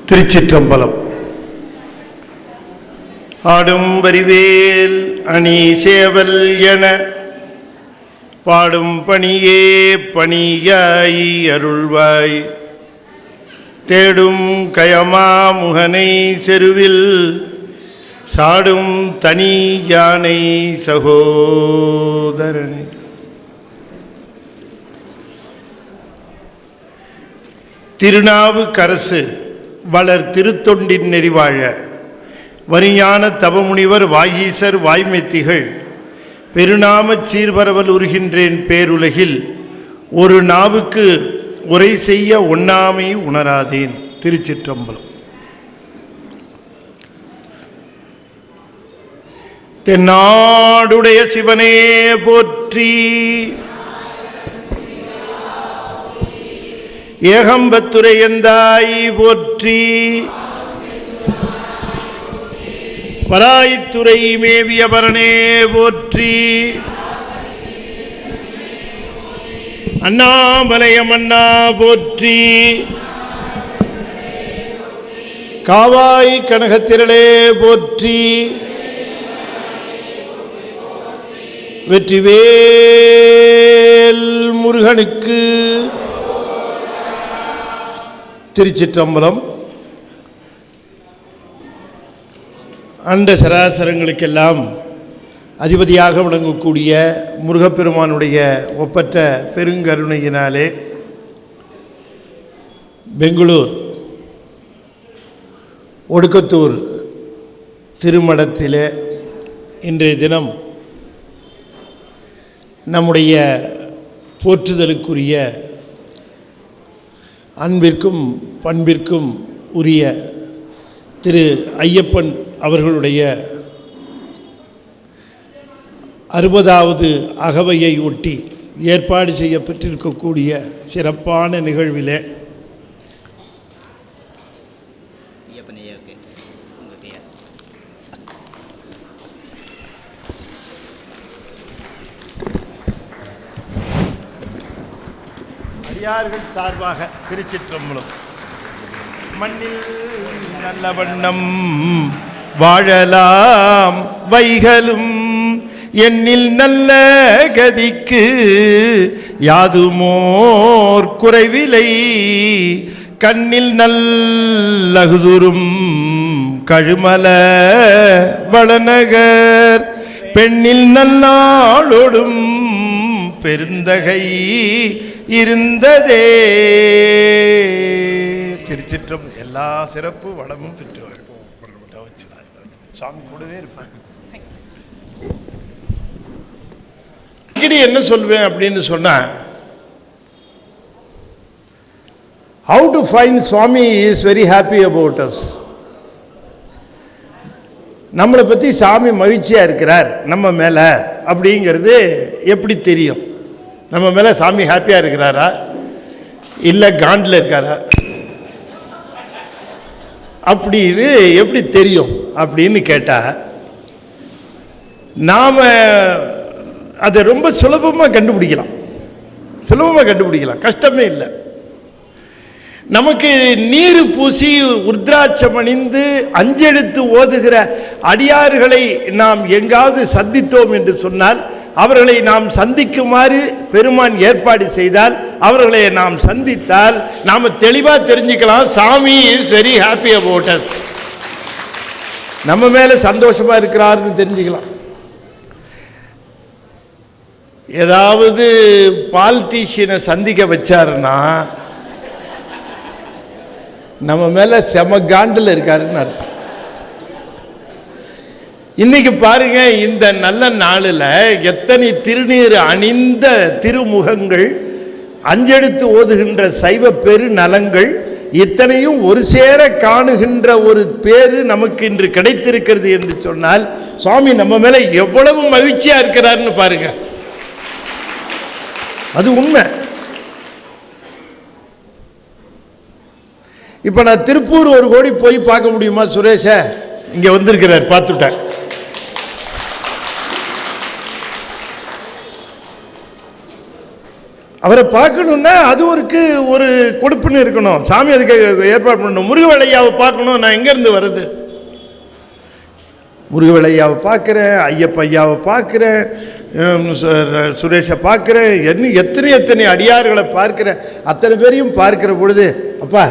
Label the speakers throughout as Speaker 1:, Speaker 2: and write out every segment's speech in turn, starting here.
Speaker 1: திருச்சிற்றம்பலம். ஆடும் வரிவேல் அணி சேவல் என பாடும் பணியே பணியாய் அருள்வாய். தேடும் கயமா முகனை செருவில் சாடும் தனி யானை சகோதரனே. திருநாவுக்கரசு வளர் திருத்தொண்டின் நெறிவாழ வரிஞான தவமுனிவர் வாகீசர் வாய்மைத்திகள் பெருநாமச் சீர்பரவல் உருகின்றேன் பேருலகில் ஒரு நாவுக்கு உரை செய்ய ஒண்ணாமை உணராதேன். திருச்சிற்றம்பலம். தென்னாடுடைய சிவனே போற்றி, ஏகம்பத்துரை எந்தாய் போற்றி, வராய்த்துறை மேவியவரனே போற்றி, அண்ணாமலையமண்ணா போற்றி, காவாய் கனகத்திரளே போற்றி, வெற்றிவேல் முருகனுக்கு. திருச்சிற்றம்பலம். அண்ட சராசரங்களுக்கெல்லாம் அதிபதியாக விளங்கக்கூடிய முருகப்பெருமானுடைய ஒப்பற்ற பெருங்கருணையினாலே பெங்களூர் ஒடுக்கத்தூர் திருமடத்திலே இன்றைய தினம் நம்முடைய போற்றுதலுக்குரிய அன்பிற்கும் பண்பிற்கும் உரிய திரு ஐயப்பன் அவர்களுடைய 60வது அகவையை ஒட்டி ஏற்பாடு செய்யப்பட்டிருக்கக்கூடிய சிறப்பான நிகழ்விலே அடியார்கள் சார்பாக திருச்சிற்றம்பலம். மண்ணில் நல்ல வண்ணம் வாழலாம் வைகளும் எண்ணில் நல்ல கதிக்கு யாதுமோர் குறைவிலை கண்ணில் நல்லகுதுரும் கழுமல வளநகர் பெண்ணில் நல்லாளோடும் பெருந்தகை இருந்ததே. திருச்சிற்றம். எல்லா சிறப்பு வளமும் பெற்று வாழ்வோம். சாமி கூடவே இருப்பாங்க. என்ன சொல்வேன் அப்படின்னு சொன்னா, how to find Swami is very happy about us. நம்மளை பற்றி சாமி மகிழ்ச்சியாக இருக்கிறார் நம்ம மேலே அப்படிங்கிறது எப்படி தெரியும்? நம்ம மேலே சாமி ஹாப்பியாக இருக்கிறாரா இல்லை காண்டில் இருக்காரா அப்படின்னு எப்படி தெரியும் அப்படின்னு கேட்டால், நாம் அதை ரொம்ப சுலபமாக கண்டுபிடிக்கலாம். கஷ்டமே இல்லை. நமக்கு நீர் பூசி உருத்ராட்சம் அணிந்து அஞ்செழுத்து ஓதுகிற அடியார்களை நாம் எங்காவது சந்தித்தோம் என்று சொன்னால், அவர்களை நாம் சந்திக்குமாறு பெருமான் ஏற்பாடு செய்தால், அவர்களை நாம் சந்தித்தால் நாம் தெளிவாக தெரிஞ்சுக்கலாம், சாமி is very happy about us. நம்ம மேலே சந்தோஷமா இருக்கிறார்னு தெரிஞ்சுக்கலாம். ஏதாவது பாலிட்டிஷியனை சந்திக்க வச்சாருன்னா நம்ம மேல செம காண்டில் இருக்காருன்னு அர்த்தம். இன்னைக்கு பாருங்க, இந்த நல்ல நாளில் எத்தனை திருநீர் அணிந்த திருமுகங்கள், அஞ்செடுத்து ஓதுகின்ற சைவ பெரு நலங்கள் இத்தனையும் ஒரு சேர காணுகின்ற ஒரு பேரு நமக்கு இன்று கிடைத்திருக்கிறது என்று சொன்னால், சுவாமி நம்ம மேல எவ்வளவு மகிழ்ச்சியா இருக்கிறார்னு பாருங்க. அது உண்மை. இப்ப நான் திருப்பூர் ஒரு கோடி போய் பார்க்க முடியுமா? சுரேஷ இங்க வந்திருக்கிறார், பார்த்துட்டேன். அவரை பார்க்கணுன்னா அது ஒரு கொடுப்புன்னு இருக்கணும். சாமி அதுக்கு ஏற்பாடு பண்ணணும். முருகவேளையாவை பார்க்கணும், நான் எங்கேருந்து வருது? முருகவேளையாவை பார்க்குறேன், ஐயப்ப ஐயாவை பார்க்குறேன், சுரேஷை பார்க்குறேன், எத்தனை அடியார்களை பார்க்குறேன். அத்தனை பேரையும் பார்க்கிற பொழுது, அப்பா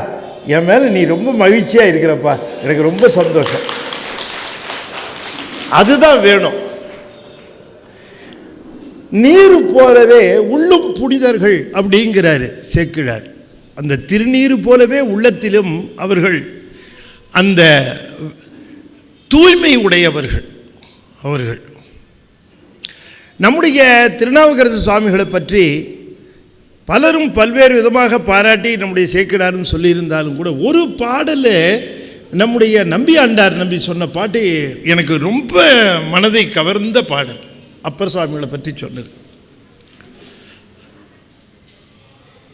Speaker 1: என் மேலே நீ ரொம்ப மகிழ்ச்சியாக இருக்கிறப்பா, எனக்கு ரொம்ப சந்தோஷம். அதுதான் வேணும். நீர் போலவே உள்ளும் புனிதர்கள் அப்படிங்கிறாரு சேக்கிழார். அந்த திருநீர் போலவே உள்ளத்திலும் அவர்கள் அந்த தூய்மை உடையவர்கள். அவர்கள் நம்முடைய திருநாவுக்கரசு சுவாமிகளை பற்றி பலரும் பல்வேறு விதமாக பாராட்டி நம்முடைய சேக்கிழாரும் சொல்லியிருந்தாலும் கூட, ஒரு பாடல் நம்முடைய நம்பி ஆண்டார் நம்பி சொன்ன பாட்டு எனக்கு ரொம்ப மனதை கவர்ந்த பாடல். அப்பர் சுவாமிகளை பற்றி சொன்னது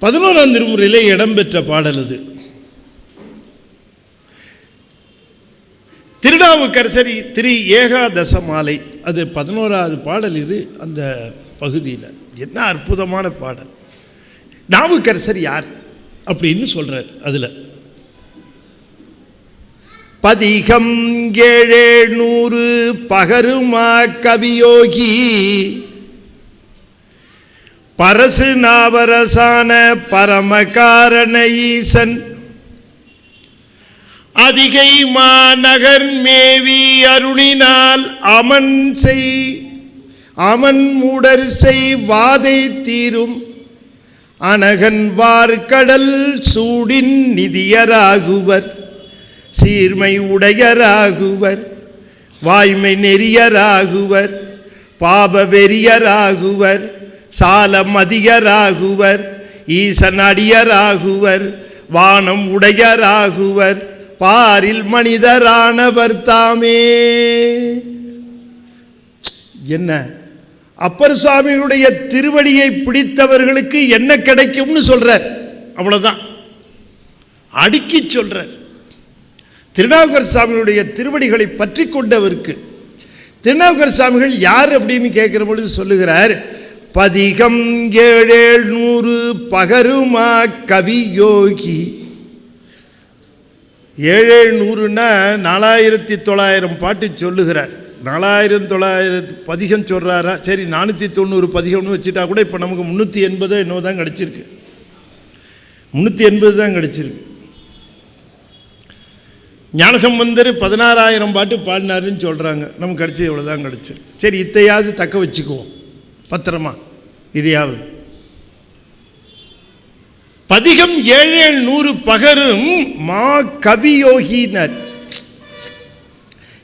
Speaker 1: 11ஆம் திருமுறையிலே இடம்பெற்ற பாடல் அது. திருநாவுக்கரசர் திரு ஏகாதச மாலை, அது 11வது பாடல். இது அந்த பகுதியில் என்ன அற்புதமான பாடல். நாவுக்கரசர் யார் அப்படின்னு சொல்றார். அதுல பதிகம் 700 பகருமா கவியோகி பரசு நாவரசான பரமகாரண ஈசன் அதிகை மாநகர் மேவி அருளினால் அமன் மூடர் செய் வாதை தீரும் அனகன் வார்கடல் சூடின் நிதியராகுவர் சீர்மை உடையராகுவர் வாய்மை நெறியராகுவர் பாப வெறியராகுவர் சால மதியராகுவர் ஈசன் அடியராகுவர் வானம் உடையராகுவர் பாரில் மனிதரானவர் தாமே. என்ன அப்பர் சுவாமியுடைய திருவடியை பிடித்தவர்களுக்கு என்ன கிடைக்கும்னு சொல்றார். அவ்வளவுதான், அடுக்கி சொல்றார். திருநாவுக்கரசு சுவாமியுடைய திருவடிகளை பற்றி கொண்டவருக்கு திருநாவுக்கரசு சுவாமிகள் யார் அப்படின்னு கேட்கிற பொழுது சொல்லுகிறார், பதிகம் 700 பகருமா கவியோகி. 700ன்னா 4900 பாட்டு சொல்லுகிறார். 4900 பதிகம் சொல்கிறாரா? சரி, 490 பதிகம்னு வச்சுட்டா கூட இப்போ நமக்கு 380 என்னவோ தான் கிடச்சிருக்கு. 380 தான் கிடச்சிருக்கு. ஞானசம்பந்தர் 16000 பாட்டு பாடினாருன்னு சொல்கிறாங்க. நமக்கு கிடச்சி இவ்வளோ தான் கிடச்சிருக்கு. சரி, இத்தையாவது தக்க வச்சுக்குவோம் பத்திரமா. இதையாவது பதிகம் 700 பகரும் மா கவியோகினர்.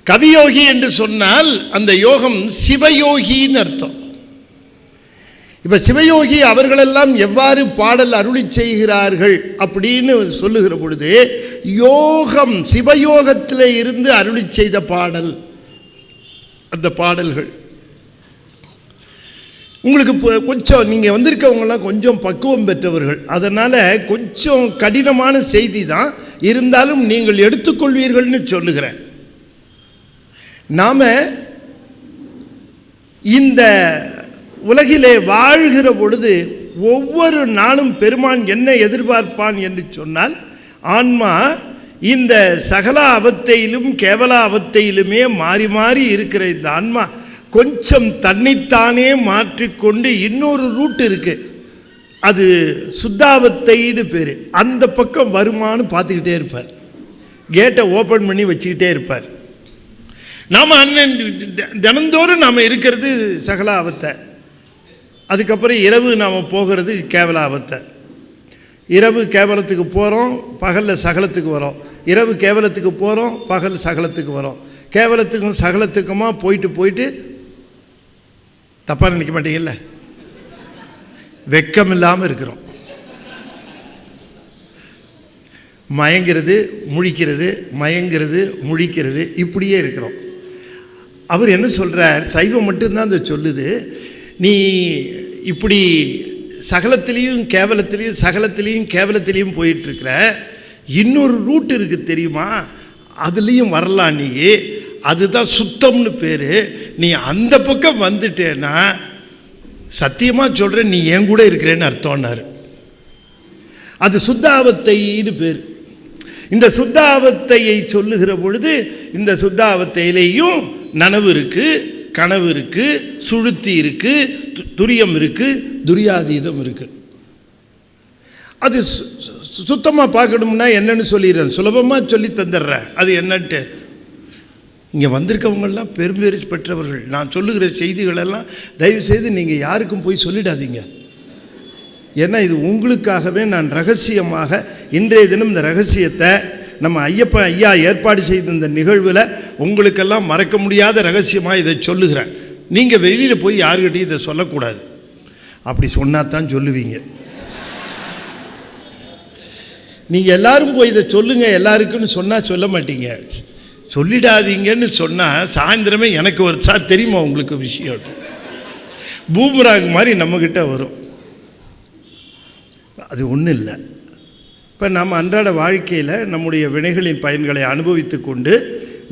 Speaker 1: கவியோகி என்று சொன்னால் அந்த யோகம் சிவயோகின்னு அர்த்தம். இப்ப சிவயோகி அவர்களெல்லாம் எவ்வாறு பாடல் அருளி செய்கிறார்கள் அப்படின்னு சொல்லுகிற பொழுது, யோகம் சிவயோகத்தில் இருந்து அருளி செய்த பாடல். அந்த பாடல்கள் உங்களுக்கு கொஞ்சம் நீங்கள் வந்திருக்கவங்களாம் கொஞ்சம் பக்குவம் பெற்றவர்கள், அதனால் கொஞ்சம் கடினமான செய்தி தான் இருந்தாலும் நீங்கள் எடுத்துக்கொள்வீர்கள்னு சொல்லுகிறேன். நாம் இந்த உலகிலே வாழ்கிற பொழுது ஒவ்வொரு நாளும் பெருமான் என்ன எதிர்பார்ப்பான் என்று சொன்னால், ஆன்மா இந்த சகல அவத்தையிலும் கேவல அவத்தையிலுமே மாறி மாறி இருக்கிற இந்த ஆன்மா கொஞ்சம் தன்னைத்தானே மாற்றிக்கொண்டு இன்னொரு ரூட் இருக்கு, அது சுத்தாவத்தைன்னு பேர். அந்த பக்கம் வருமானு பார்த்துக்கிட்டே இருப்பார். கேட்டை ஓப்பன் பண்ணி வச்சுக்கிட்டே இருப்பார். நாம் தினந்தோறும் நாம் இருக்கிறது சகலாவத்தை. அதுக்கப்புறம் இரவு நாம் போகிறது கேவலாவத்தை. இரவு கேவலத்துக்கு போகிறோம், பகலில் சகலத்துக்கு வரோம். இரவு கேவலத்துக்கு போகிறோம், பகல் சகலத்துக்கு வரோம். கேவலத்துக்கும் சகலத்துக்குமா போயிட்டு தப்பாக நினைக்க மாட்டீங்கல்ல? வெக்கம் இல்லாமல் இருக்கிறோம். மயங்கிறது முழிக்கிறது, மயங்கிறது முழிக்கிறது, இப்படியே இருக்கிறோம். அவர் என்ன சொல்கிறார், சைவம் மட்டும்தான் அதை சொல்லுது. நீ இப்படி சகலத்திலையும் கேவலத்திலையும் சகலத்திலையும் கேவலத்திலையும் போயிட்டுருக்கிற, இன்னொரு ரூட் இருக்குது தெரியுமா, அதுலேயும் வரலாம் நீ. அதுதான் சுத்தம்னு பேர். நீ அந்த பக்கம் வந்துட்டேன்னா சத்தியமாக சொல்கிறேன், நீ என் கூட இருக்கிறேன்னு அர்த்தம்னாரு. அது சுத்தாவத்தை இது பேர். இந்த சுத்தாவத்தையை சொல்லுகிற பொழுது இந்த சுத்தாவத்தையிலேயும் நனவு இருக்குது, கனவு இருக்குது, சுழுத்தி இருக்குது, துரியம் இருக்குது, துரியாதீதம் இருக்குது. அது சுத்தமாக பார்க்கணும்னா என்னன்னு சொல்லிடுறேன், சுலபமாக சொல்லி தந்துடுறேன். அது என்னன்ட்டு இங்கே வந்திருக்கவங்கெல்லாம் பெரும்பேறு பெற்றவர்கள். நான் சொல்லுகிற செய்திகளெல்லாம் தயவுசெய்து நீங்கள் யாருக்கும் போய் சொல்லிடாதீங்க. ஏன்னா இது உங்களுக்காகவே நான் ரகசியமாக இன்றைய தினம் இந்த ரகசியத்தை நம்ம ஐயப்பன் ஐயா ஏற்பாடு செய்த இந்த நிகழ்வில் உங்களுக்கெல்லாம் மறக்க முடியாத ரகசியமாக இதை சொல்லுகிறேன். நீங்கள் வெளியில் போய் யாருக்கிட்டையும் இதை சொல்லக்கூடாது. அப்படி சொன்னால் தான் சொல்லுவீங்க. நீங்கள் எல்லாரும் போய் இதை சொல்லுங்கள் எல்லாருக்குன்னு சொன்னால் சொல்ல மாட்டீங்க. சொல்லிடாதீங்கன்னு சொன்னால் சாயந்தரமே எனக்கு ஒரு சார் தெரியுமா உங்களுக்கு விஷயம் பூமராங் மாதிரி நம்மக்கிட்ட வரும். அது ஒன்றும் இல்லை. இப்போ நாம் அன்றாட வாழ்க்கையில் நம்முடைய வினைகளின் பயன்களை அனுபவித்து கொண்டு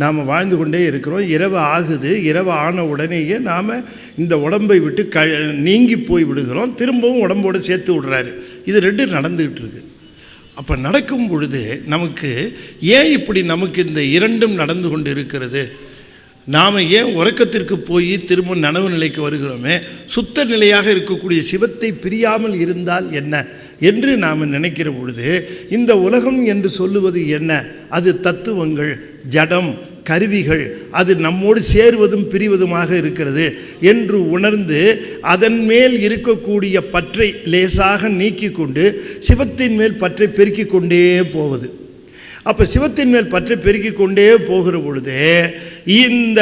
Speaker 1: நாம் வாழ்ந்து கொண்டே இருக்கிறோம். இரவு ஆகுது. இரவு ஆன உடனேயே நாம் இந்த உடம்பை விட்டு நீங்கி போய் விடுகிறோம். திரும்பவும் உடம்போடு சேர்த்து விடுறாரு. இது ரெண்டும் நடந்துக்கிட்டு இருக்கு. அப்போ நடக்கும் பொழுது நமக்கு ஏன் இப்படி நமக்கு இந்த இரண்டும் நடந்து கொண்டு இருக்கிறது? நாம் ஏன் உறக்கத்திற்கு போய் திரும்ப நனவு நிலைக்கு வருகிறோமே? சுத்த நிலையாக இருக்கக்கூடிய சிவத்தை பிரியாமல் இருந்தால் என்ன என்று நாம் நினைக்கிற பொழுது இந்த உலகம் என்று சொல்லுவது என்ன? அது தத்துவங்கள், ஜடம், கருவிகள். அது நம்மோடு சேருவதும் பிரிவதுமாக இருக்கிறது என்று உணர்ந்து அதன் மேல் இருக்கக்கூடிய பற்றை லேசாக நீக்கி கொண்டு சிவத்தின் மேல் பற்றை பெருக்கிக் கொண்டே போவது. அப்போ சிவத்தின் மேல் பற்றை பெருக்கிக் கொண்டே போகிற பொழுது இந்த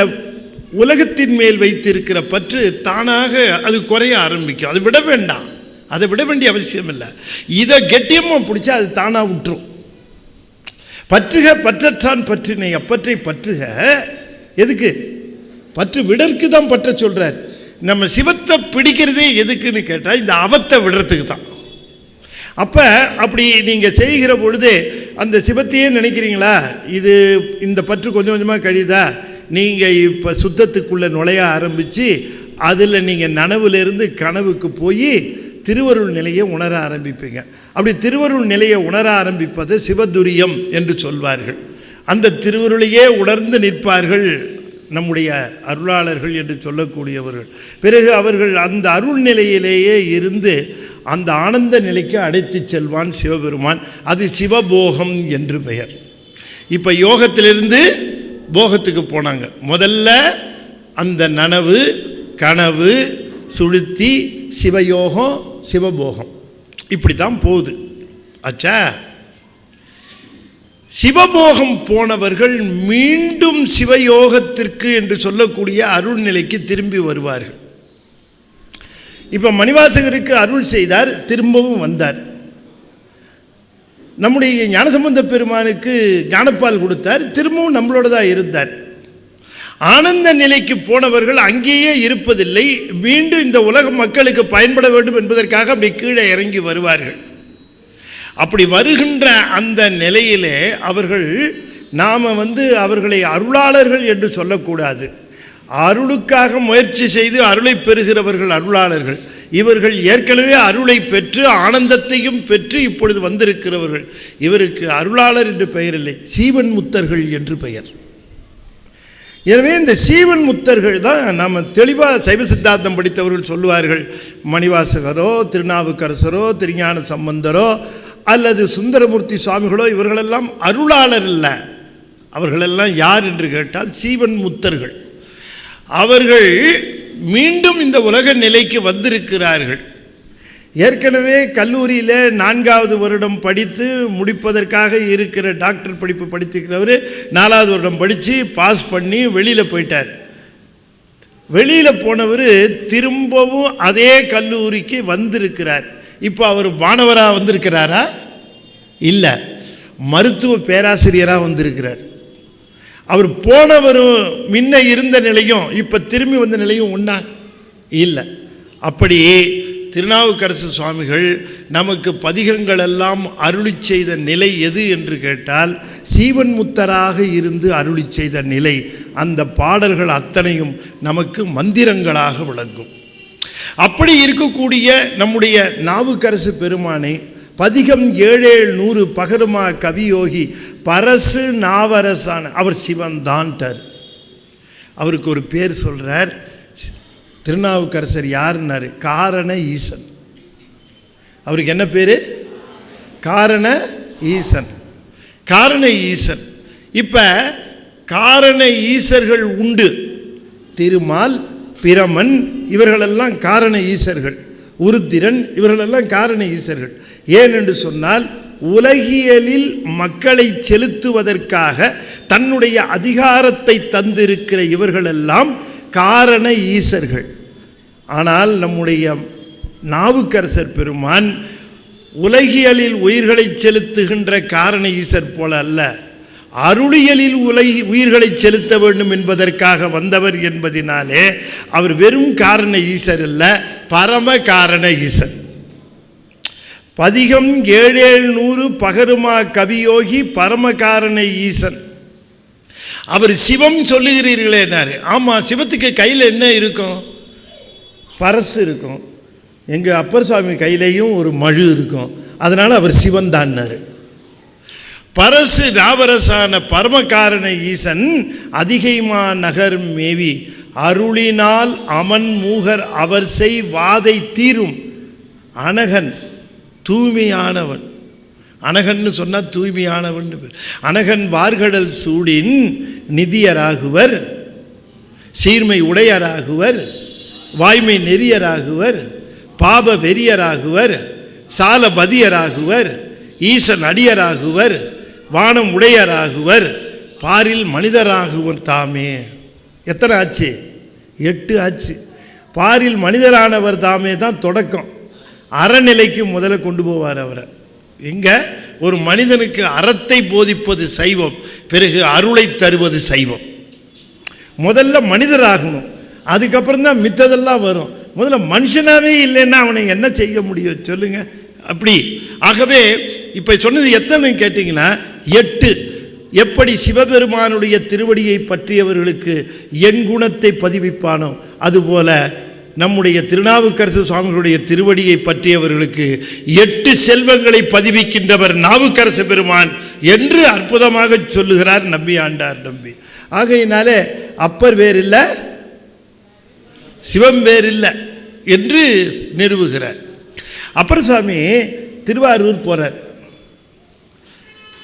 Speaker 1: உலகத்தின் மேல் வைத்திருக்கிற பற்று தானாக அது குறைய ஆரம்பிக்கும். அது விட வேண்டாம், அதை விட வேண்டிய அவசியம் இல்லை. இதை கெட்டியமாக பிடிச்சா அது தானாக விட்டுரும். பற்றுக பற்றற்றான் பற்றினை அப்பற்றை பற்றுக. எதுக்கு? பற்று விடற்கு தான் பற்ற சொல்கிறார். நம்ம சிவத்தை பிடிக்கிறதே எதுக்குன்னு கேட்டால் இந்த அவத்தை விடுறதுக்கு தான். அப்போ அப்படி நீங்கள் செய்கிற பொழுது அந்த சிவத்தையே நினைக்கிறீங்களா? இது இந்த பற்று கொஞ்சம் கொஞ்சமாக கழிதா? நீங்கள் இப்போ சுத்தத்துக்குள்ளே நுழைய ஆரம்பித்து அதில் நீங்கள் நனவுலேருந்து கனவுக்கு போய் திருவருள் நிலையை உணர ஆரம்பிப்பீங்க. அப்படி திருவருள் நிலையை உணர ஆரம்பிப்பது சிவதுரியம் என்று சொல்வார்கள். அந்த திருவருளையே உணர்ந்து நிற்பார்கள் நம்முடைய அருளாளர்கள் என்று சொல்லக்கூடியவர்கள். பிறகு அவர்கள் அந்த அருள் நிலையிலேயே இருந்து அந்த ஆனந்த நிலைக்கு அழைத்து செல்வான் சிவபெருமான். அது சிவபோகம் என்று பெயர். இப்போ யோகத்திலிருந்து போகத்துக்கு போனாங்க. முதல்ல அந்த நனவு, கனவு, சுழுத்தி, சிவயோகம், சிவபோகம், இப்படி தான் போகுது. ஆச்சா? சிவபோகம் போனவர்கள் மீண்டும் சிவயோகத்திற்கு என்று சொல்லக்கூடிய அருள் நிலைக்கு திரும்பி வருவார்கள். இப்போ மணிவாசகருக்கு அருள் செய்தார், திரும்பவும் வந்தார். நம்முடைய ஞானசம்பந்த பெருமானுக்கு ஞானப்பால் கொடுத்தார், திரும்பவும் நம்மளோட தான் இருந்தார். ஆனந்த நிலைக்கு போனவர்கள் அங்கேயே இருப்பதில்லை, மீண்டும் இந்த உலக மக்களுக்கு பயன்பட வேண்டும் என்பதற்காக அப்படி கீழே இறங்கி வருவார்கள். அப்படி வருகின்ற அந்த நிலையிலே அவர்கள் நாம் அவர்களை அருளாளர்கள் என்று சொல்லக்கூடாது. அருளுக்காக முயற்சி செய்து அருளை பெறுகிறவர்கள் அருளாளர்கள். இவர்கள் ஏற்கனவே அருளை பெற்று ஆனந்தத்தையும் பெற்று இப்பொழுது வந்திருக்கிறவர்கள். இவருக்கு அருளாளர் என்று பெயர் இல்லை, சீவன் முத்தர்கள் என்று பெயர். எனவே இந்த சீவன் முத்தர்கள் தான் நாம் தெளிவாக சைவ சித்தாந்தம் படித்தவர்கள் சொல்லுவார்கள். மணிவாசகரோ, திருநாவுக்கரசரோ, திருஞான சம்பந்தரோ அல்லது சுந்தரமூர்த்தி சுவாமிகளோ இவர்களெல்லாம் அருளாளர் இல்லை. அவர்களெல்லாம் யார் என்று கேட்டால் சீவன் முத்தர்கள். அவர்கள் மீண்டும் இந்த உலக நிலைக்கு வந்திருக்கிறார்கள். ஏற்கனவே கல்லூரியில் 4வது வருடம் படித்து முடிப்பதற்காக இருக்கிற டாக்டர் படிப்பு படித்திருக்கிறவர் 4வது வருடம் படித்து பாஸ் பண்ணி வெளியில் போயிட்டார். வெளியில் போனவர் திரும்பவும் அதே கல்லூரிக்கு வந்திருக்கிறார். இப்போ அவர் மாணவராக வந்திருக்கிறாரா? இல்லை, மருத்துவ பேராசிரியராக வந்திருக்கிறார். அவர் போனவரும் முன்ன இருந்த நிலையும் இப்போ திரும்பி வந்த நிலையும் ஒன்றா? இல்லை. அப்படி திருநாவுக்கரசு சுவாமிகள் நமக்கு பதிகங்களெல்லாம் அருளி செய்த நிலை எது என்று கேட்டால் சீவன் முத்தராக இருந்து அருளி செய்த நிலை. அந்த பாடல்கள் அத்தனையும் நமக்கு மந்திரங்களாக விளங்கும். அப்படி இருக்கக்கூடிய நம்முடைய நாவுக்கரசு பெருமானை பதிகம் 700 பகருமா கவியோகி பரசு நாவரசான அவர் சிவன்தான்ட்டார். அவருக்கு ஒரு பேர் சொல்கிறார். திருநாவுக்கரசர் யாருன்னாரு? காரண ஈசன். அவருக்கு என்ன பேர்? காரண ஈசன். காரண ஈசன். இப்போ காரண ஈசர்கள் உண்டு. திருமால், பிரமன் இவர்களெல்லாம் காரண ஈசர்கள். உருத்திரன் இவர்களெல்லாம் காரண ஈசர்கள். ஏனென்று சொன்னால் உலகியலில் மக்களை செலுத்துவதற்காக தன்னுடைய அதிகாரத்தை தந்திருக்கிற இவர்களெல்லாம் காரண ஈசர்கள். ஆனால் நம்முடைய நாவுக்கரசர் பெருமான் உலகியலில் உயிர்களை செலுத்துகின்ற காரண ஈசர் போல அல்ல, அருளியலில் உயிர்களை செலுத்த வேண்டும் என்பதற்காக வந்தவர் என்பதினாலே அவர் வெறும் காரண ஈசர் அல்ல, பரம காரண ஈசர். பதிகம் 700 பகருமா கவியோகி பரம காரண ஈசன். அவர் சிவம் சொல்லுகிறீர்களேனாரு. ஆமாம், சிவத்துக்கு கையில் என்ன இருக்கும்? பரசு இருக்கும். எங்கள் அப்பர் சுவாமி கையிலையும் ஒரு மழு இருக்கும். அதனால் அவர் சிவன் தான்னாரு. பரசு நாவரசான பரமகாரண ஈசன் அதிகைமா நகர் மேவி அருளினால் அமன் மூகர் அவர் செய் வாதை தீரும் அனகன் தூய்மையானவன். அனகன்னு சொன்னால் தூய்மையானவன். அனகன் வார்கடல் சூடின் நிதியராகுவர், சீர்மை உடையராகுவர், வாய்மை நெறியராகுவர், பாப வெறியராகுவர், சால பதியராகுவர், ஈசன் அடியராகுவர், வானம் உடையராகுவர், பாரில் மனிதராகுவர் தாமே. எத்தனை ஆச்சு? 8 ஆச்சு. பாரில் மனிதரானவர் தாமே தான் தொடக்கம். அறநிலைக்கு முதல்ல கொண்டு போவார் அவரை. எங்க ஒரு மனிதனுக்கு அறத்தை போதிப்பது சைவம், பிறகு அருளை தருவது சைவம். முதல்ல மனிதராகணும், அதுக்கப்புறம் தான் மித்ததெல்லாம் வரும். முதல்ல மனுஷனாவே இல்லைன்னா அவனை என்ன செய்ய முடியும் சொல்லுங்க? அப்படி. ஆகவே இப்போ சொன்னது எத்தனை கேட்டிங்கன்னா 8. எப்படி சிவபெருமானுடைய திருவடியை பற்றியவர்களுக்கு என் குணத்தை பதிவிப்பானோ அதுபோல நம்முடைய திருநாவுக்கரசு சுவாமிகளுடைய திருவடியை பற்றியவர்களுக்கு 8 செல்வங்களை பதிவிக்கின்றவர் நாவுக்கரசு பெருமான் என்று அற்புதமாக சொல்லுகிறார் நம்பி ஆண்டார் நம்பி. ஆகையினாலே அப்பர் வேறில்லை, சிவம் வேறில்லை என்று நிறுவுகிறார். அப்பர் சுவாமி திருவாரூர் போகிறார்.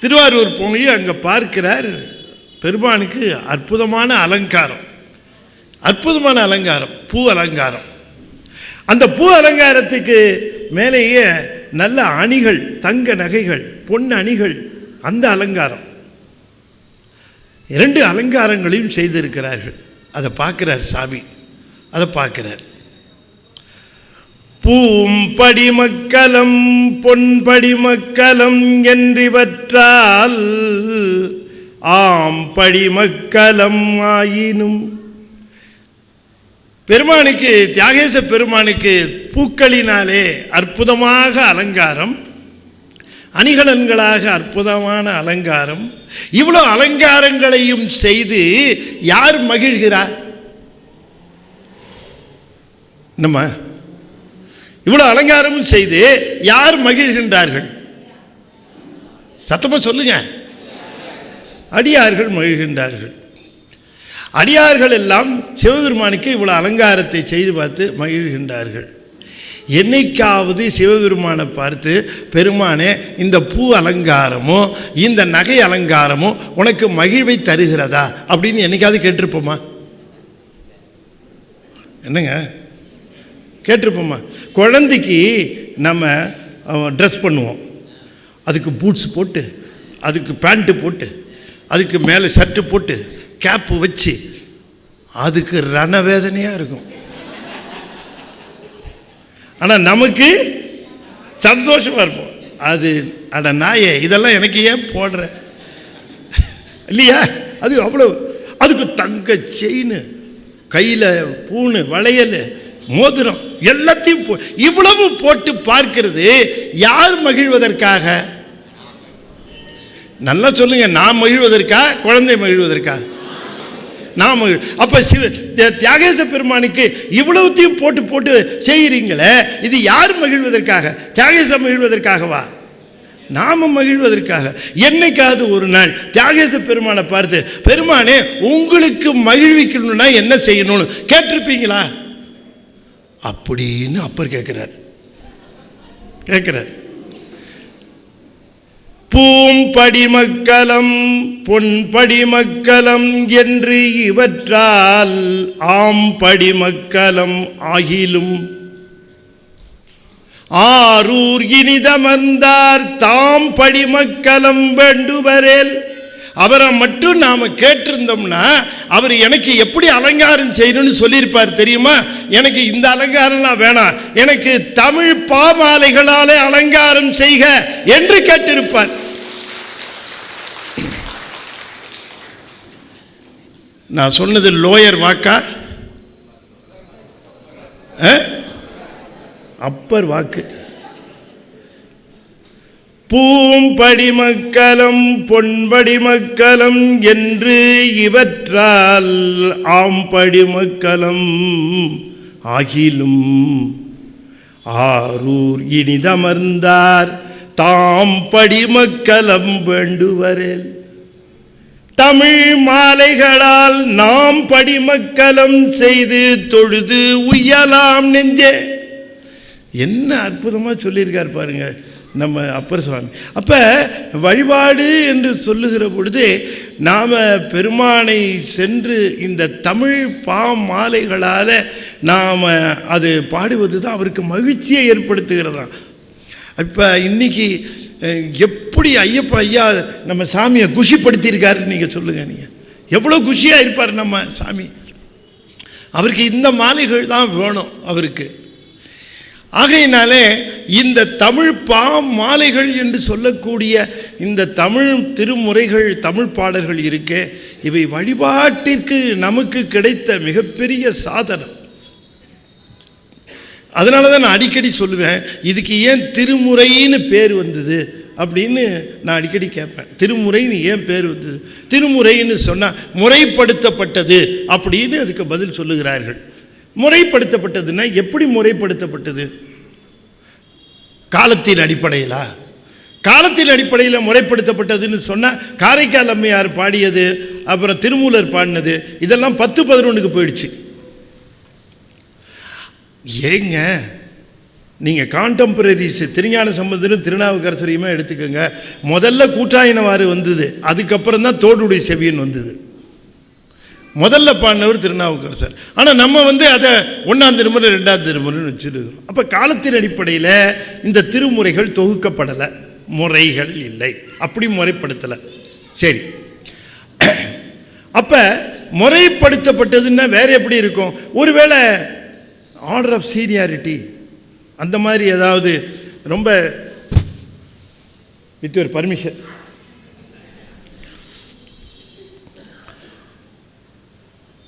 Speaker 1: திருவாரூர் போய் அங்கே பார்க்கிறார் பெருமானுக்கு அற்புதமான அலங்காரம், அற்புதமான அலங்காரம், பூ அலங்காரம். அந்த பூ அலங்காரத்துக்கு மேலேயே நல்ல அணிகள், தங்க நகைகள், பொன் அணிகள், அந்த அலங்காரம். 2 அலங்காரங்களையும் செய்திருக்கிறார்கள். அதை பார்க்கிறார் சாமி, அதை பார்க்கிறார். பூம்படி மக்கலம் பொன்படி மக்கலம் என்றிவற்றால் ஆம்படி மக்கலம் ஆயினும். பெருமானுக்கு, தியாகேச பெருமானுக்கு பூக்களினாலே அற்புதமாக அலங்காரம், அணிகலன்களாக அற்புதமான அலங்காரம். இவ்வளவு அலங்காரங்களையும் செய்து யார் மகிழ்கிறார்? நம்ம இவ்வளவு அலங்காரமும் செய்து யார் மகிழ்கின்றார்கள்? சத்தமா சொல்லுங்க. அடியார்கள் மகிழ்கின்றார்கள். அடியார்கள் எல்லாம் சிவபெருமானுக்கு இவ்வளவு அலங்காரத்தை செய்து பார்த்து மகிழ்கின்றார்கள். என்னைக்காவது சிவபெருமானை பார்த்து, பெருமானே இந்த பூ அலங்காரமோ இந்த நகை அலங்காரமோ உனக்கு மகிழ்வை தருகிறதா அப்படின்னு என்னைக்காவது கேட்டிருப்போமா? என்னங்க கேட்டிருப்போமா? குழந்தைக்கு நம்ம ட்ரெஸ் பண்ணுவோம், அதுக்கு பூட்ஸ் போட்டு, அதுக்கு பேண்ட்டு போட்டு, அதுக்கு மேலே ஷர்ட்டு போட்டு, கேப்பு வச்சு, அதுக்கு ரணவேதனையாக இருக்கும். ஆனால் நமக்கு சந்தோஷமாக இருப்போம். அது அட நாயே, இதெல்லாம் எனக்கு ஏன் போடுற இல்லையா? அது அவ்வளோ. அதுக்கு தங்க செயின், கையில் பூணு, வளையல், மோதிரம் எல்லாத்தையும் இவ்வளவு போட்டு பார்க்கிறது யார் மகிழ்வதற்காக? நல்லா சொல்லுங்க. நான் மகிழ்வதற்கா, குழந்தை மகிழ்வதற்கா? நாம் அப்ப தியாகேச பெருமானுக்கு இவ்வளவுத்தையும் போட்டு போட்டு செய்கிறீங்களே, இது யார் மகிழ்வதற்காக? தியாகேச மகிழ்வதற்காகவா? நாம மகிழ்வதற்காக. என்னைக்காவது ஒரு நாள் தியாகேச பெருமானை பார்த்து, பெருமானே உங்களுக்கு மகிழ்விக்கணும்னா என்ன செய்யணும்னு கேட்டிருப்பீங்களா அப்படின்னு அப்பர் கேட்கிறார். பூம்படிமக்கலம் பொன்படிமக்கலம் என்று இவற்றால் ஆம்படிமக்கலம் ஆகிலும் ஆரூர் இனிதமர்ந்தார் தாம் படிமக்கலம் வேண்டுவரேல். அவரை மட்டும் நாம கேட்டிருந்தோம்னா அவர் எனக்கு எப்படி அலங்காரம் செய்யணும்னு சொல்லியிருப்பார் தெரியுமா? எனக்கு இந்த அலங்காரம்லாம் வேணாம், எனக்கு தமிழ் பாமாலைகளாலே அலங்காரம் செய்க என்று கேட்டிருப்பார். நான் சொன்னது லோயர் வாக்கா அப்பர் வாக்கு? பூம்படிமக்கலம் பொன்படிமக்கலம் என்று இவற்றால் ஆம்படிமக்கலம் ஆகிலும் ஆரூர் இனிதமர்ந்தார் தாம் படிமக்கலம் வேண்டுவரேல். தமிழ் மாலைகளால் நாம் படிமக்கலம் செய்து தொழுது உய்யலாம் நெஞ்சே. என்ன அற்புதமாக சொல்லியிருக்கார் பாருங்க நம்ம அப்பர் சுவாமி. அப்போ வழிபாடு என்று சொல்லுகிற பொழுது நாம் பெருமானை சென்று இந்த தமிழ் பாமாலைகளால் நாம் அது பாடுவது தான் அவருக்கு மகிழ்ச்சியை ஏற்படுத்துகிறதா. இப்போ இன்னைக்கு எப்படி ஐயப்பா ஐயா நம்ம சாமியை குஷிப்படுத்தியிருக்காருன்னு நீங்கள் சொல்லுங்கள். நீங்கள் எவ்வளோ குஷியாக இருப்பார் நம்ம சாமி. அவருக்கு இந்த மாலைகள் தான் வேணும் அவருக்கு. ஆகையினாலே இந்த தமிழ் மாலைகள் என்று சொல்லக்கூடிய இந்த தமிழ் திருமுறைகள், தமிழ் பாடல்கள் இருக்கே, இவை வழிபாட்டிற்கு நமக்கு கிடைத்த மிகப்பெரிய சாதனம். அதனால தான் நான் அடிக்கடி சொல்லுவேன், இதுக்கு ஏன் திருமுறைன்னு பேர் வந்தது அப்படின்னு நான் அடிக்கடி கேட்பேன். திருமுறைன்னு ஏன் பேர் வந்தது? திருமுறைன்னு சொன்னால் முறைப்படுத்தப்பட்டது அப்படின்னு அதுக்கு பதில் சொல்லுகிறார்கள். முறைப்படுத்தப்பட்டதுன்னா எப்படி முறைப்படுத்தப்பட்டது? காலத்தின் அடிப்படையிலா? காலத்தின் அடிப்படையில் முறைப்படுத்தப்பட்டதுன்னு சொன்னால் காரைக்கால் அம்மையார் பாடியது, அப்புறம் திருமூலர் பாடினது, இதெல்லாம் 10-11க்கு போயிடுச்சு. ஏங்க நீங்கள் கான்டெம்பரரிஸ் திருஞான சம்பந்தரும் திருநாவுக்கரசரையுமே எடுத்துக்கோங்க. முதல்ல கூட்டாயினவாறு வந்தது, அதுக்கப்புறம் தான் தோடுடைய செவியன் வந்தது. முதல்ல பாடினவர் திருநாவுக்கரசர். ஆனால் நம்ம அதை 1ஆம் திருமுறை 2ஆம் திருமுறைன்னு வச்சுருக்கிறோம். அப்போ காலத்தின் அடிப்படையில் இந்த திருமுறைகள் தொகுக்கப்படலை, முறைகள் இல்லை, அப்படி முறைப்படுத்தலை. சரி, அப்போ முறைப்படுத்தப்பட்டதுன்னா வேற எப்படி இருக்கும்? ஒருவேளை ஆர்டர் ஆஃப் சீனியாரிட்டி அந்த மாதிரி ஏதாவது ரொம்ப வித் ஒரு பர்மிஷன்,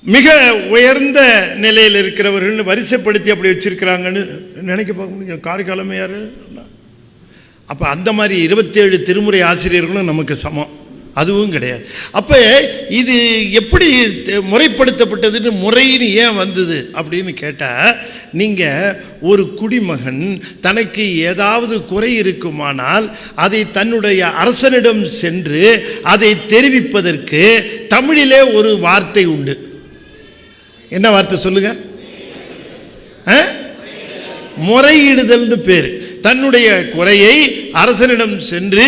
Speaker 1: மிக உயர்ந்த நிலையில் இருக்கிறவர்கள் வரிசைப்படுத்தி அப்படி வச்சிருக்கிறாங்கன்னு நினைக்க பார்க்க முடியும். காரைக்காலமே யார்? அப்போ அந்த மாதிரி 27 திருமுறை ஆசிரியர்களும் நமக்கு சமம், அதுவும் கிடையாது. அப்போ இது எப்படி முறைப்படுத்தப்பட்டதுன்னு, முறைன்னு ஏன் வந்தது அப்படின்னு கேட்டால், நீங்கள் ஒரு குடிமகன் தனக்கு ஏதாவது குறை இருக்குமானால் அதை தன்னுடைய அரசனிடம் சென்று அதை தெரிவிப்பதற்கு தமிழிலே ஒரு வார்த்தை உண்டு. என்ன வார்த்தை சொல்லுங்க? முறையிடுதல்னு பேர். தன்னுடைய குறையை அரசனிடம் சென்று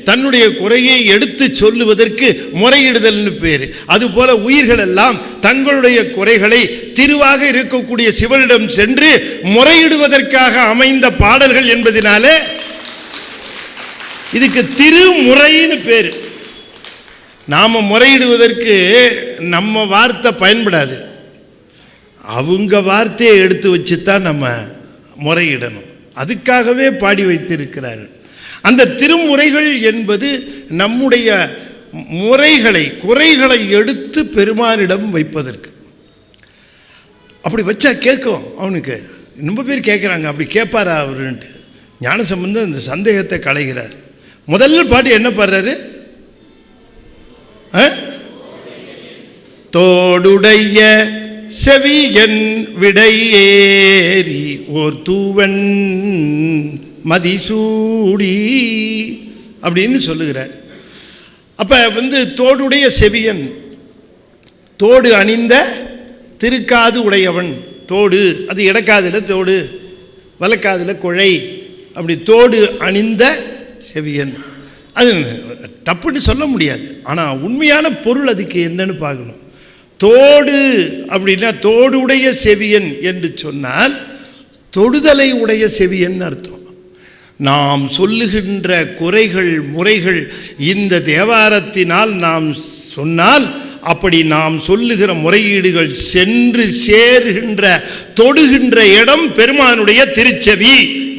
Speaker 1: தன்னுடைய குறையை எடுத்து சொல்லுவதற்கு முறையிடுதல்னு பேர். அதுபோல உயிர்கள் எல்லாம் தங்களுடைய குறைகளை திருவாக இருக்கக்கூடிய சிவனிடம் சென்று முறையிடுவதற்காக அமைந்த பாடல்கள் என்பதனாலே இதுக்கு திருமுறைன்னு பேர். நாம முறையிடுவதற்கு நம்ம வார்த்தை பயன்படாது, அவங்க வார்த்தையை எடுத்து வச்சு தான் நம்ம முறையிடணும். அதுக்காகவே பாடி வைத்திருக்கிறார்கள். அந்த திருமுறைகள் என்பது நம்முடைய முறைகளை, குறைகளை எடுத்து பெருமானிடம் வைப்பதற்கு. அப்படி வச்சா கேட்கும் அவனுக்கு. ரொம்ப பேர் கேட்குறாங்க, அப்படி கேட்பாரா அவருன்ட்டு. ஞானசம்பந்தர் இந்த சந்தேகத்தை களைகிறார். முதல்ல பாட்டு என்ன பாடுறாரு? தோடுடைய செவியன் விடையேறி ஓர் தூவன் மதிசூடி அப்படின்னு சொல்லுகிறார். அப்ப தோடுடைய செவியன், தோடு அணிந்த திருக்காது உடையவன். தோடு அது இடக்காதில் தோடு, வலக்காதில் குழை, அப்படி தோடு அணிந்த செவியன். அது தப்புன்னு சொல்ல முடியாது. ஆனால் உண்மையான பொருள் அதுக்கு என்னன்னு பார்க்கணும். தோடு அப்படின்னா தோடு உடைய செவியன் என்று சொன்னால் தொடுதலை உடைய செவியன் அர்த்தம். நாம் சொல்லுகின்ற குறைகள் முறைகள் இந்த தேவாரத்தினால் நாம் சொன்னால், அப்படி நாம் சொல்லுகிற முறையீடுகள் சென்று சேர்கின்ற தொடுகின்ற இடம் பெருமானுடைய திருச்செவி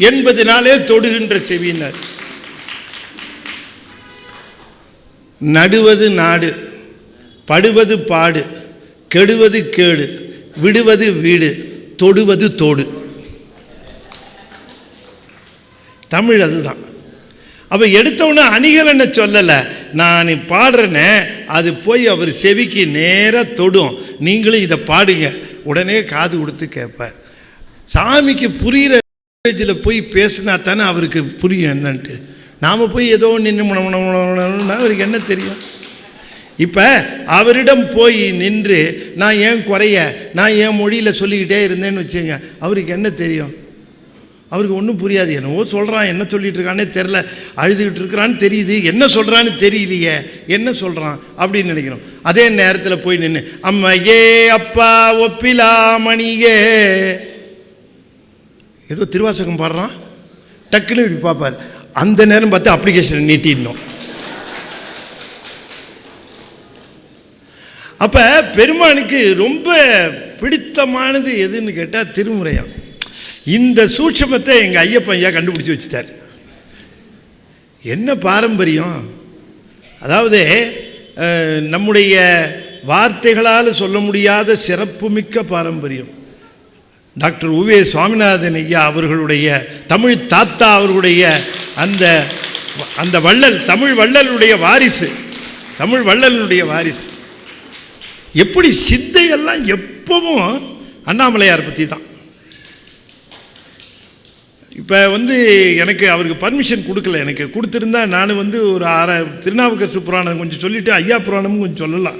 Speaker 1: என்பதனாலே தொடுகின்ற செவியினர். நடுவது நாடு, படுவது பாடு, கெடுவது கேடு, விடுவது வீடு, தொடுவது தோடு. தமிழ் அதுதான். அப்போ எடுத்தவொன்னே அணிகலன்னு சொல்லலை, நான் பாடுறேனே அது போய் அவர் செவிக்கு நேராக தொடும். நீங்களும் இதை பாடுங்க, உடனே காது கொடுத்து கேட்பார். சாமிக்கு புரிகிற லாங்குவேஜில் போய் பேசினா தானே அவருக்கு புரியும் என்னன்ட்டு. நாம் போய் ஏதோ நின்று அவருக்கு என்ன தெரியும்? இப்போ அவரிடம் போய் நின்று நான் ஏன் குறைய, நான் ஏன் மொழியில் சொல்லிக்கிட்டே இருந்தேன்னு வச்சுங்க, அவருக்கு என்ன தெரியும்? அவருக்கு ஒன்றும் புரியாது. என்னவோ சொல்கிறான், என்ன சொல்லிகிட்டு இருக்கானே தெரில, அழுதுகிட்டு இருக்கிறான்னு தெரியுது, என்ன சொல்கிறான்னு தெரியலையே, என்ன சொல்கிறான் அப்படின்னு நினைக்கிறோம். அதே நேரத்தில் போய் நின்று அம்மையே அப்பா ஒப்பிலா மணியே, ஏதோ திருவாசகம் பாடுறான், டக்குன்னு இப்படி பார்ப்பார். அந்த நேரம் பார்த்து அப்ளிகேஷனை நீட்டிடணும். அப்போ பெருமானுக்கு ரொம்ப பிடித்தமானது எதுன்னு கேட்டால் திருமுறையாம். இந்த சூட்சமத்தை எங்கள் ஐயப்பன் ஐயா கண்டுபிடிச்சி வச்சுட்டார். என்ன பாரம்பரியம், அதாவது நம்முடைய வார்த்தைகளால் சொல்ல முடியாத சிறப்புமிக்க பாரம்பரியம். டாக்டர் உவே சுவாமிநாதன் ஐயா அவர்களுடைய தமிழ் தாத்தா அவர்களுடைய அந்த வள்ளல், தமிழ் வள்ளலுடைய வாரிசு, தமிழ் வள்ளலுடைய வாரிசு. எப்படி சித்தையெல்லாம் எப்பவும் அண்ணாமலையார் பற்றி தான். இப்போ எனக்கு அவருக்கு பர்மிஷன் கொடுக்கல. எனக்கு கொடுத்துருந்தா நான் ஒரு திருநாவுக்கரசு புராணம் கொஞ்சம் சொல்லிவிட்டு ஐயா புராணமும் கொஞ்சம் சொல்லலாம்.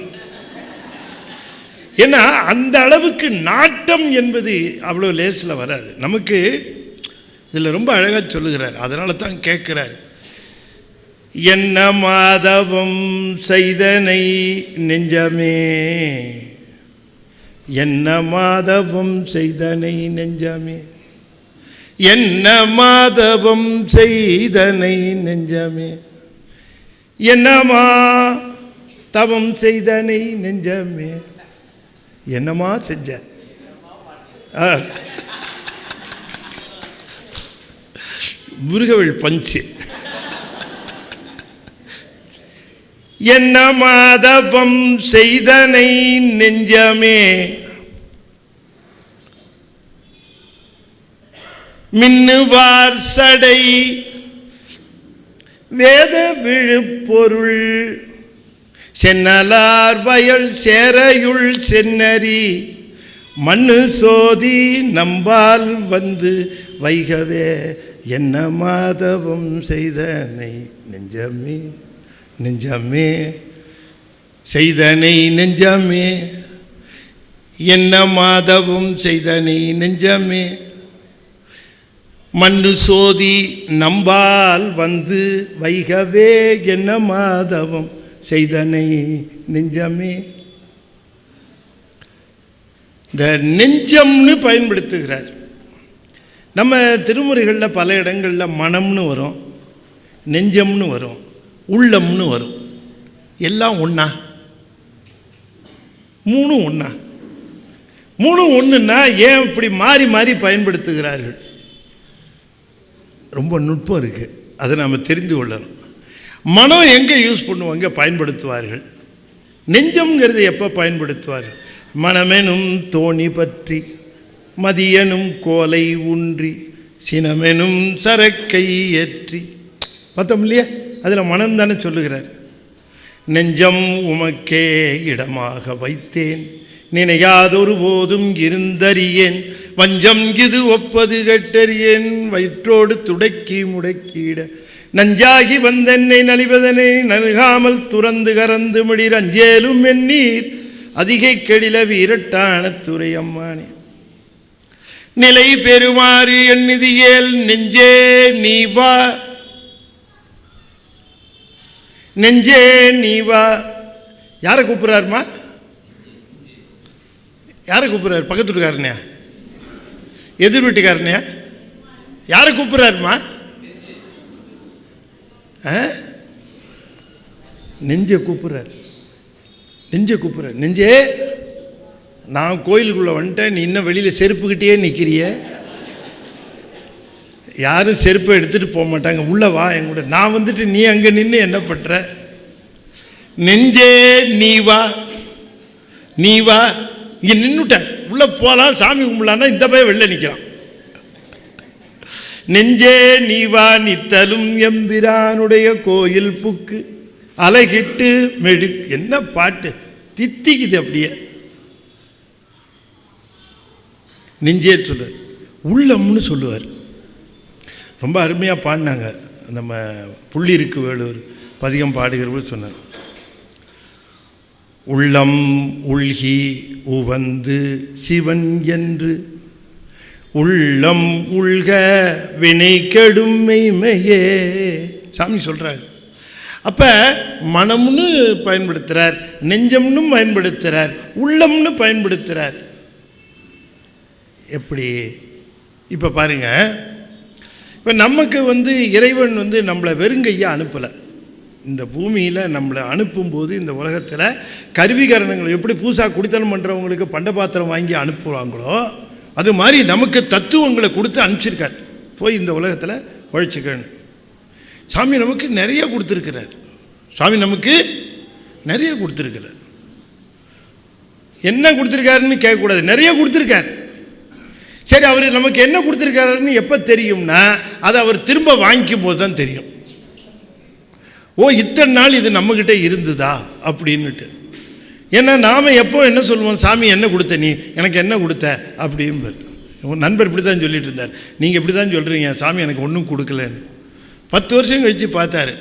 Speaker 1: ஏன்னா அந்த அளவுக்கு நாட்டம் என்பது அவ்வளோ லேசில் வராது நமக்கு. இதில் ரொம்ப அழகாக சொல்லுகிறார், அதனால தான் கேட்குறார். என்ன மாதவம் செய்தனை நெஞ்சமே, என்ன மாதவம் செய்தனை நெஞ்சமே, என்ன மாதவம் செய்தனை நெஞ்சமே, என்னமா தவம் செய்தனை நெஞ்சமே, என்னமா செஞ்ச. முருகவேள் பஞ்சு. என்ன மாதவம் செய்தனை நெஞ்சமே, மின்னுவார் சடை வேத விழுப்பொருள் சென்னலார் வயல் சேரையுள் சென்னரி மண்ணு சோதி நம்பால் வைகவே என்ன மாதவம் செய்தனை நெஞ்சமே, நெஞ்சமே செய்தனை நெஞ்சமே, என்ன மாதவம் செய்தனை நெஞ்சமே, மண்ணு சோதி நம்பால் வைகவே என்ன மாதவம் செய்தனை நெஞ்சமே. இந்த நெஞ்சம்னு பயன்படுத்துகிறார். நம்ம திருமுறைகளில் பல இடங்களில் மனம்னு வரும், நெஞ்சம்னு வரும், உள்ளம்னு வரும். எல்லாம் ஒன்றா? மூணும் ஒன்றா? மூணும் ஒன்றுன்னா ஏன் இப்படி மாறி மாறி பயன்படுத்துகிறார்கள்? ரொம்ப நுட்பம் இருக்குது, அதை நாம் தெரிந்து கொள்ளணும். மனம் எங்கே யூஸ் பண்ணுவாங்க, பயன்படுத்துவார்கள். நெஞ்சம்ங்கிறது எப்போ பயன்படுத்துவார்கள்? மனமெனும் தோணி பற்றி மதியனும் கோலை ஊன்றி சினமெனும் சரக்கை ஏற்றி. பார்த்தோம் இல்லையா? அதில் மனம் தானே சொல்லுகிறார். நெஞ்சம் உமக்கே இடமாக வைத்தேன், நினையாதொரு போதும் இருந்தறியேன், வஞ்சம் இது ஒப்பது கட்டறியேன், வயிற்றோடு துடக்கி முடக்கிட நஞ்சாகி வந்தென்னை நலிவதனை நல்காமல் துறந்து கறந்து முடிர் அஞ்சேலும் எண்ணீர் அதிகை கெடில வீரட்டான துறை அம்மானே. நிலை பெறுமாறு எண்ணிதியேல் நெஞ்சே நீ வா, நெஞ்சே நீ வா. யாரை கூப்பிடுறாருமா? யாரை கூப்பிடுறாரு? பக்கத்து வீட்டுக்காரனையா? எதிர் வீட்டுக்காரனையா? யாரை கூப்பிடுறாருமா? நெஞ்சை கூப்பிடுறாரு, நெஞ்சை கூப்பிடுறாரு. நெஞ்சே, நான் கோயிலுக்குள்ளே வந்துட்டேன், நீ இன்னும் வெளியில் செருப்புக்கிட்டே நிற்கிறிய. யாரும் செருப்பை எடுத்துகிட்டு போக மாட்டாங்க, உள்ளே வா என் கூட. நான் வந்துட்டு நீ அங்கே நின்று என்ன பண்ணுற? நெஞ்சே நீ வா, நீ வா. இங்கே நின்றுட்ட, உள்ளே போகலாம் சாமி கும்பிடலான்னா இந்த பையன் வெளில நிற்கிறான். நெஞ்சே நீ வா நித்தலும் எம்பிரானுடைய கோயில் புக்கு அலைகிட்டு மெடு. என்ன பாட்டு தித்திக்குது அப்படியே. நெஞ்சே சொல்லுவார், உள்ளம்னு சொல்லுவார். ரொம்ப அருமையாக பாடினாங்க நம்ம புள்ளிருக்கு வேலூர் பதிகம் பாடுகிறவர் சொன்னார். உள்ளம் உள்கி உவந்து சிவன் என்று உள்ளம் உள்க வினை கெடும் மெய்மையே சாமி சொல்கிறாங்க. அப்போ மனம்னு பயன்படுத்துகிறார், நெஞ்சம்னு பயன்படுத்துகிறார், உள்ளம்னு பயன்படுத்துகிறார். எப்படி? இப்போ பாருங்கள், இப்போ நமக்கு இறைவன் நம்மளை வெறுங்கையாக அனுப்பலை. இந்த பூமியில் நம்மளை அனுப்பும்போது இந்த உலகத்தில் கருவிகரணங்கள் எப்படி பூசா குடித்தனம் பண்ணுறவங்களுக்கு பண்ட பாத்திரம் வாங்கி அனுப்புகிறாங்களோ அது மாதிரி நமக்கு தத்துவங்களை கொடுத்து அனுப்பிச்சிருக்கார். போய் இந்த உலகத்தில் உழைச்சிக்கணும். சாமி நமக்கு நிறைய கொடுத்துருக்கிறார். சாமி நமக்கு நிறைய கொடுத்துருக்கிறார். என்ன கொடுத்துருக்காருன்னு கேட்கக்கூடாது, நிறைய கொடுத்துருக்கார். சரி, அவர் நமக்கு என்ன கொடுத்துருக்காருன்னு எப்போ தெரியும்னா அதை அவர் திரும்ப வாங்கிக்கும் போது தான் தெரியும். ஓ, இத்தனை நாள் இது நம்மக்கிட்ட இருந்துதா அப்படின்னுட்டு. ஏன்னா நாம் எப்போ என்ன சொல்லுவோம், சாமி என்ன கொடுத்த, நீ எனக்கு என்ன கொடுத்த அப்படின்னு. உன் நண்பர் இப்படி தான் சொல்லிட்டு இருந்தார், நீங்கள் இப்படி தான் சொல்கிறீங்க, சாமி எனக்கு ஒன்றும் கொடுக்கலன்னு. 10 வருஷம் கழித்து பார்த்தாரு,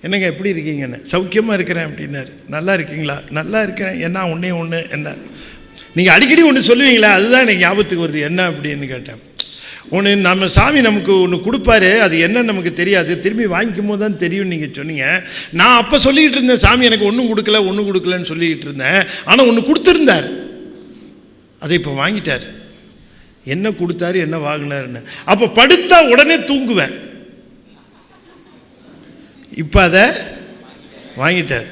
Speaker 1: என்னங்க எப்படி இருக்கீங்கன்னு. சௌக்கியமாக இருக்கிறேன் அப்படின்னாரு. நல்லா இருக்கீங்களா? நல்லா இருக்கிறேன். என்ன ஒன்றே ஒன்று என்ன, நீங்கள் அடிக்கடி ஒன்று சொல்லுவீங்களா, அதுதான் எனக்கு ஞாபகத்துக்கு வருது. என்ன அப்படின்னு கேட்டேன். ஒன்று நம்ம சாமி நமக்கு ஒன்று கொடுப்பாரு, அது என்ன நமக்கு தெரியாது, திரும்பி வாங்கிக்கும் போது தான் தெரியும் நீங்கள் சொன்னீங்க. நான் அப்போ சொல்லிக்கிட்டு இருந்தேன், சாமி எனக்கு ஒன்றும் கொடுக்கல ஒன்றும் கொடுக்கலன்னு சொல்லிக்கிட்டு இருந்தேன். ஆனால் ஒன்று கொடுத்துருந்தார், அதை இப்போ வாங்கிட்டார். என்ன கொடுத்தாரு, என்ன வாங்கினாருன்னு. அப்போ படுத்தா உடனே தூங்குவேன், இப்போ அதை வாங்கிட்டார்.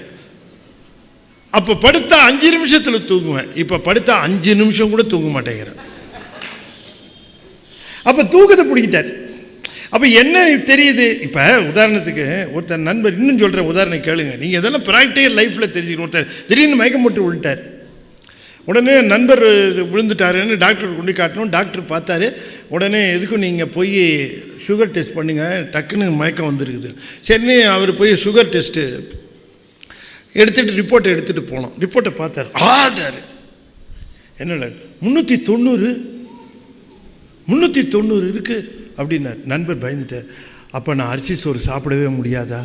Speaker 1: அப்போ படுத்தா 5 நிமிஷத்தில் தூங்குவேன், இப்போ படுத்தா 5 நிமிஷம் கூட தூங்க மாட்டேங்கிறேன். அப்போ தூக்கத்தை பிடிக்கிட்டார். அப்போ என்ன தெரியுது? இப்போ உதாரணத்துக்கு ஒருத்தர் நண்பர், இன்னும் சொல்கிற உதாரணம் கேளுங்க, நீங்கள் இதெல்லாம் ப்ராக்டிக்கல் லைஃப்பில் தெரிஞ்சுக்கணும். ஒருத்தர் திடீர்னு மயக்கம் போட்டு விழுட்டார். உடனே நண்பர் விழுந்துட்டாருன்னு டாக்டர் கொண்டு காட்டணும். டாக்டர் பார்த்தாரு. உடனே எதுக்கும் நீங்கள் போய் சுகர் டெஸ்ட் பண்ணுங்கள், டக்குன்னு மயக்கம் வந்துருக்குது. சரின்னு அவர் போய் சுகர் டெஸ்ட்டு எடுத்துகிட்டு ரிப்போர்ட்டை எடுத்துகிட்டு போனோம். ரிப்போர்ட்டை பார்த்தார். ஆடாரு, என்னடா 390 இருக்குது அப்படின்னார். நண்பர் பயந்துட்டார். அப்போ நான் அரிசி சோறு சாப்பிடவே முடியாதா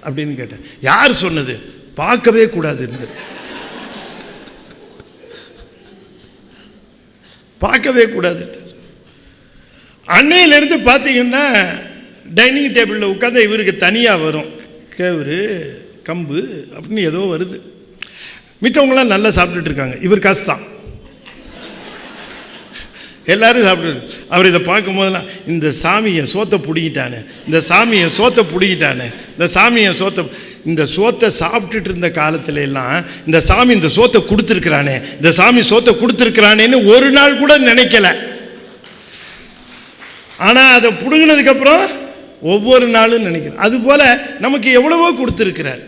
Speaker 1: அப்படின்னு கேட்டேன். யார் சொன்னது? பார்க்கவே கூடாதுன்னாரு. பார்க்கவே கூடாது. அன்னையிலேருந்து பார்த்தீங்கன்னா டைனிங் டேபிளில் உட்காந்து இவருக்கு தனியாக வரும் கேவுரு கம்பு அப்படின்னு ஏதோ வருது. மித்தவங்களாம் நல்லா சாப்பிட்டுட்டு இருக்காங்க, இவர் காசு தான் எல்லாரும் சாப்பிட்டு. அவர் இதை பார்க்கும்போதெல்லாம் இந்த சாமியை சோத்தை பிடிக்கிட்டானே, இந்த சாமியை சோத்தை பிடிக்கிட்டானே, இந்த சாமியை சோத்தை, இந்த சோத்தை சாப்பிட்டுட்டு இருந்த காலத்துல எல்லாம் இந்த சாமி இந்த சோத்தை கொடுத்துருக்கிறானே, இந்த சாமி சோத்தை கொடுத்துருக்கிறானேன்னு ஒரு நாள் கூட நினைக்கல. ஆனால் அதை பிடுங்கினதுக்கப்புறம் ஒவ்வொரு நாளும் நினைக்கிறேன். அதுபோல் நமக்கு எவ்வளவோ கொடுத்துருக்கிறார்.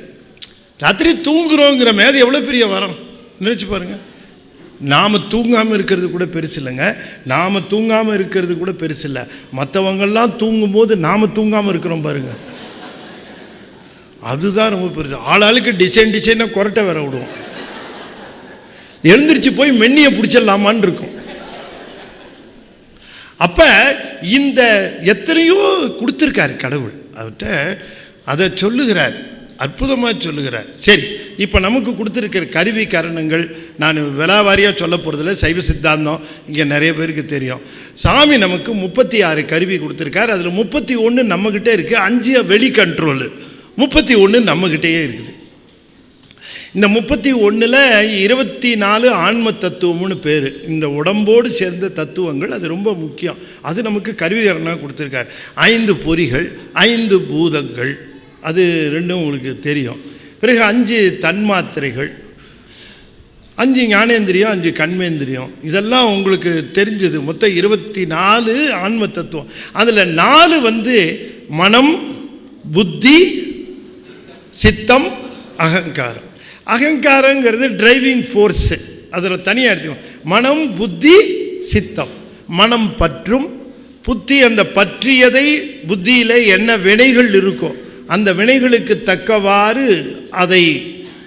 Speaker 1: ராத்திரி தூங்குறோங்கிற மேது எவ்வளோ பெரிய வரம் நினச்சி பாருங்கள். நாம் தூங்காமல் இருக்கிறது கூட பெருசு இல்லைங்க. நாம் தூங்காமல் இருக்கிறது கூட பெருசு இல்லை. மற்றவங்கெல்லாம் தூங்கும்போது நாம் தூங்காமல் இருக்கிறோம் பாருங்கள், அதுதான் ரொம்ப பெருசு. ஆளாளுக்கு டிசைனாக கொரட்டை வேற விடுவோம். எழுந்திரிச்சு போய் மென்னியை பிடிச்சிடலாமான்னு இருக்கும். அப்போ இந்த எத்தனையோ கொடுத்துருக்காரு கடவுள் அவர்கிட்ட, அதை சொல்லுகிறார், அற்புதமாக சொல்லுகிறார். சரி, இப்போ நமக்கு கொடுத்துருக்கிற கருவி கரணங்கள் நான் விலாவாரியாக சொல்ல போகிறதில்ல, சைவ சித்தாந்தம் இங்கே நிறைய பேருக்கு தெரியும். சாமி நமக்கு 36 கருவி கொடுத்துருக்கார். அதில் 31 நம்மக்கிட்ட இருக்குது, 5 வெளி கண்ட்ரோலு, 31 நம்மக்கிட்டேயே இருக்குது. இந்த 31ல் 24 ஆன்ம தத்துவம்னு பேர். இந்த உடம்போடு சேர்ந்த தத்துவங்கள், அது ரொம்ப முக்கியம். அது நமக்கு கருவிகரணாக கொடுத்துருக்கார். 5 பொறிகள், 5 பூதங்கள், அது ரெண்டும் உங்களுக்கு தெரியும். பிறகு 5 தன்மாத்திரைகள், 5 ஞானேந்திரியம், 5 கண்மேந்திரியம், இதெல்லாம் உங்களுக்கு தெரிஞ்சது. மொத்தம் 24 ஆன்ம தத்துவம். அதில் 4 மனம், புத்தி, சித்தம், அகங்காரம். அகங்காரங்கிறது டிரைவிங் ஃபோர்ஸு, அதில் தனியாக எடுத்துக்கணும். மனம், புத்தி, சித்தம். மனம் பற்றும், புத்தி அந்த பற்றியதை புத்தியில் என்ன வினைகள் இருக்கோ அந்த வினைகளுக்கு தக்கவாறு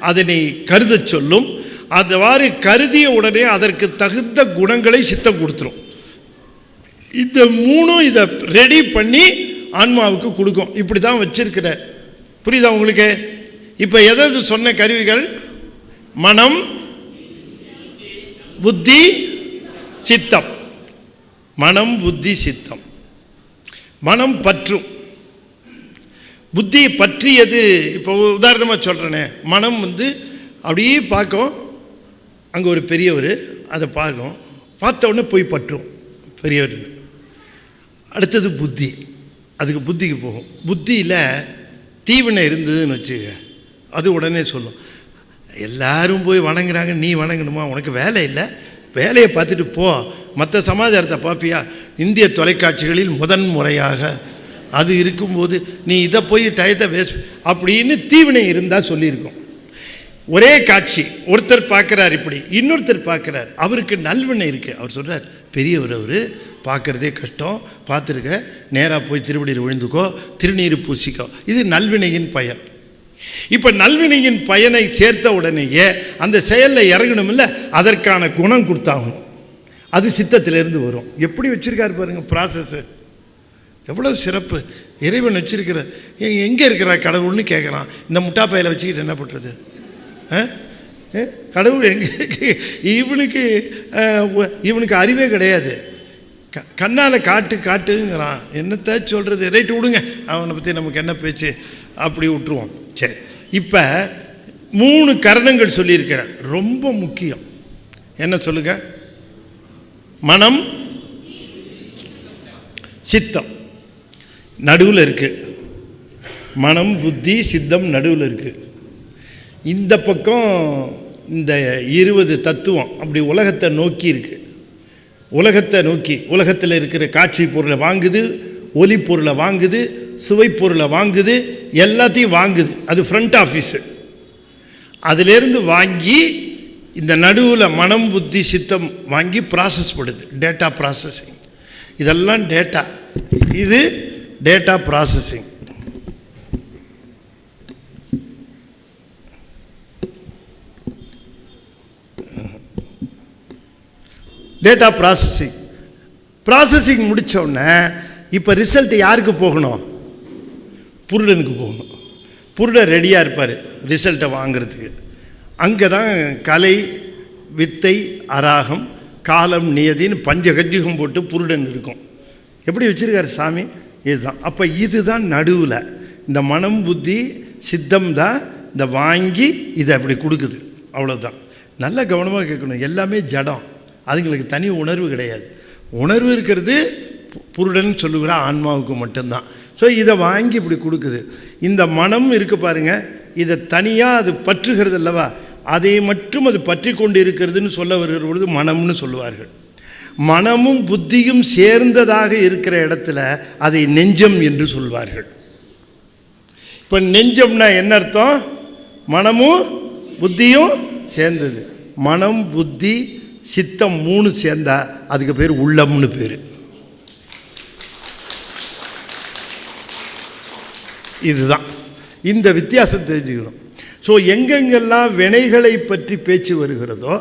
Speaker 1: அதனை கருத சொல்லும். அதுவாறு கருதிய உடனே அதற்கு தகுந்த குணங்களை சித்தம் கொடுத்துரும். இந்த 3 இதை ரெடி பண்ணி ஆன்மாவுக்கு கொடுக்கும். இப்படி தான் வச்சிருக்கிறார். புரியுதா உங்களுக்கு? இப்போ எதாவது சொன்ன கருவிகள் மனம், புத்தி, சித்தம். மனம், புத்தி, சித்தம். மனம் பற்றும், புத்தி பற்றியது. இப்போ உதாரணமாக சொல்கிறேனே, மனம் அப்படியே பார்க்கும், அங்கே ஒரு பெரியவர், அதை பார்க்கும், பார்த்த உடனே போய் பற்றும் பெரியவர். அடுத்தது புத்தி, அதுக்கு புத்திக்கு போகும். புத்தியில் தீவினை இருந்ததுன்னு வச்சுக்க, அது உடனே சொல்லும், எல்லாரும் போய் வணங்குறாங்க, நீ வணங்கணுமா? உனக்கு வேலை இல்லை, வேலையை பார்த்துட்டு போ, மற்ற சமாச்சாரத்தை பார்ப்பியா? இந்திய தொலைக்காட்சிகளில் முதன் முறையாக அது இருக்கும்போது நீ இதை போய் டயத்தை வேஸ்ட் அப்படின்னு தீவினை இருந்தால் சொல்லியிருக்கோம். ஒரே காட்சி, ஒருத்தர் பார்க்குறார் இப்படி, இன்னொருத்தர் பார்க்குறார், அவருக்கு நல்வினை இருக்குது. அவர் சொல்கிறார், பெரியவர் அவர் பார்க்குறதே கஷ்டம், பார்த்துருக்க, நேராக போய் திருவடியில் விழுந்துக்கோ, திருநீர் பூசிக்கோ. இது நல்வினையின் பயன். இப்போ நல்வினையின் பயனை சேர்த்த உடனேயே அந்த செயலில் இறங்கணும் இல்லை, அதற்கான குணம் கொடுத்தாகணும். அது சித்தத்திலேருந்து வரும். எப்படி வச்சுருக்காரு பாருங்கள் ப்ராசஸ்ஸு, எவ்வளோ சிறப்பு. இறைவன் வச்சிருக்கிற, எங்கே இருக்கிற கடவுள்னு கேட்குறான். இந்த முட்டாப்பையில் வச்சுக்கிட்டு என்ன பண்ணுறது? கடவுள் எங்கே? இவனுக்கு அறிவே கிடையாது. கண்ணால் காட்டுங்கிறான். என்னத்தை சொல்கிறது? ரைட்டு விடுங்க, அவனை பற்றி நமக்கு என்ன பேச்சு, அப்படி விட்டுருவோம். சரி, இப்போ 3 கரணங்கள் சொல்லியிருக்கிறேன், ரொம்ப முக்கியம். என்ன சொல்லுங்க? மனம், சித்தம் நடுவில் இருக்குது. மனம், புத்தி, சித்தம் நடுவில் இருக்குது. இந்த பக்கம் இந்த 20 தத்துவம் அப்படி உலகத்தை நோக்கி இருக்குது. உலகத்தை நோக்கி, உலகத்தில் இருக்கிற காட்சி பொருளை வாங்குது, ஒலி பொருளை வாங்குது, சுவை பொருளை வாங்குது, எல்லாத்தையும் வாங்குது. அது ஃப்ரண்ட் ஆஃபீஸு. அதிலேருந்து வாங்கி இந்த நடுவில் மனம், புத்தி, சித்தம் வாங்கி ப்ராசஸ் பண்ணுது. டேட்டா ப்ராசஸிங், இதெல்லாம் டேட்டா. இது டேட்டா ப்ராசஸிங். டேட்டா ப்ராசஸிங் முடித்தோடனே இப்போ ரிசல்ட் யாருக்கு போகணும்? புருடனுக்கு போகணும். புருடன் ரெடியாக இருப்பார் ரிசல்ட்டை வாங்கிறதுக்கு. அங்கே தான் கலை, வித்தை, அராகம், காலம், நியதின்னு பஞ்சகஜ்ஜுகம் போட்டு புருடன் இருக்கும். எப்படி வச்சுருக்காரு சாமி? இதுதான். அப்போ இதுதான் நடுவில் இந்த மனம், புத்தி, சித்தம் தான் இந்த வாங்கி இதை அப்படி கொடுக்குது. அவ்வளோதான். நல்ல கவனமாக கேட்கணும். எல்லாமே ஜடம், அதுங்களுக்கு தனி உணர்வு கிடையாது. உணர்வு இருக்கிறது புருடன் சொல்லுகிற ஆன்மாவுக்கு மட்டும்தான். ஸோ இதை வாங்கி இப்படி கொடுக்குது. இந்த மனம் இருக்குது பாருங்கள், இதை தனியாக அது பற்றுகிறது அல்லவா, அதை மட்டும் அது பற்றி கொண்டு இருக்கிறதுன்னு சொல்ல வருகிற பொழுது மனம்னு சொல்லுவார்கள். மனமும் புத்தியும் சேர்ந்ததாக இருக்கிற இடத்துல அதை நெஞ்சம் என்று சொல்வார்கள். இப்போ நெஞ்சம்னா என்ன அர்த்தம்? மனமும் புத்தியும் சேர்ந்தது. மனம், புத்தி, சித்தம் 3 சேர்ந்தா அதுக்கு பேர் உள்ளம்னு பேர். இதுதான். இந்த வித்தியாசம் தெரிஞ்சுக்கணும். ஸோ எங்கெங்கெல்லாம் வினைகளை பற்றி பேச்சு வருகிறதோ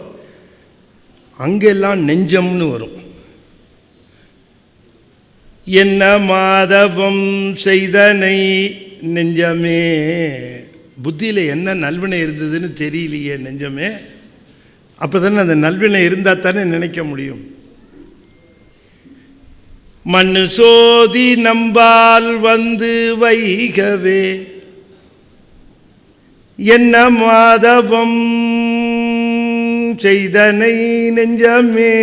Speaker 1: அங்கெல்லாம் நெஞ்சம்னு வரும். என்ன மாதவம் செய்தனை நெஞ்சமே, புத்தியில் என்ன நல்வினை இருந்ததுன்னு தெரியலையே நெஞ்சமே. அப்போ தானே அந்த நல்வினை இருந்தால் தானே நினைக்க முடியும். மண்ணு சோதி நம்பால் வந்து வைகவே, என்ன மாதவம் செய்தனை நெஞ்சமே,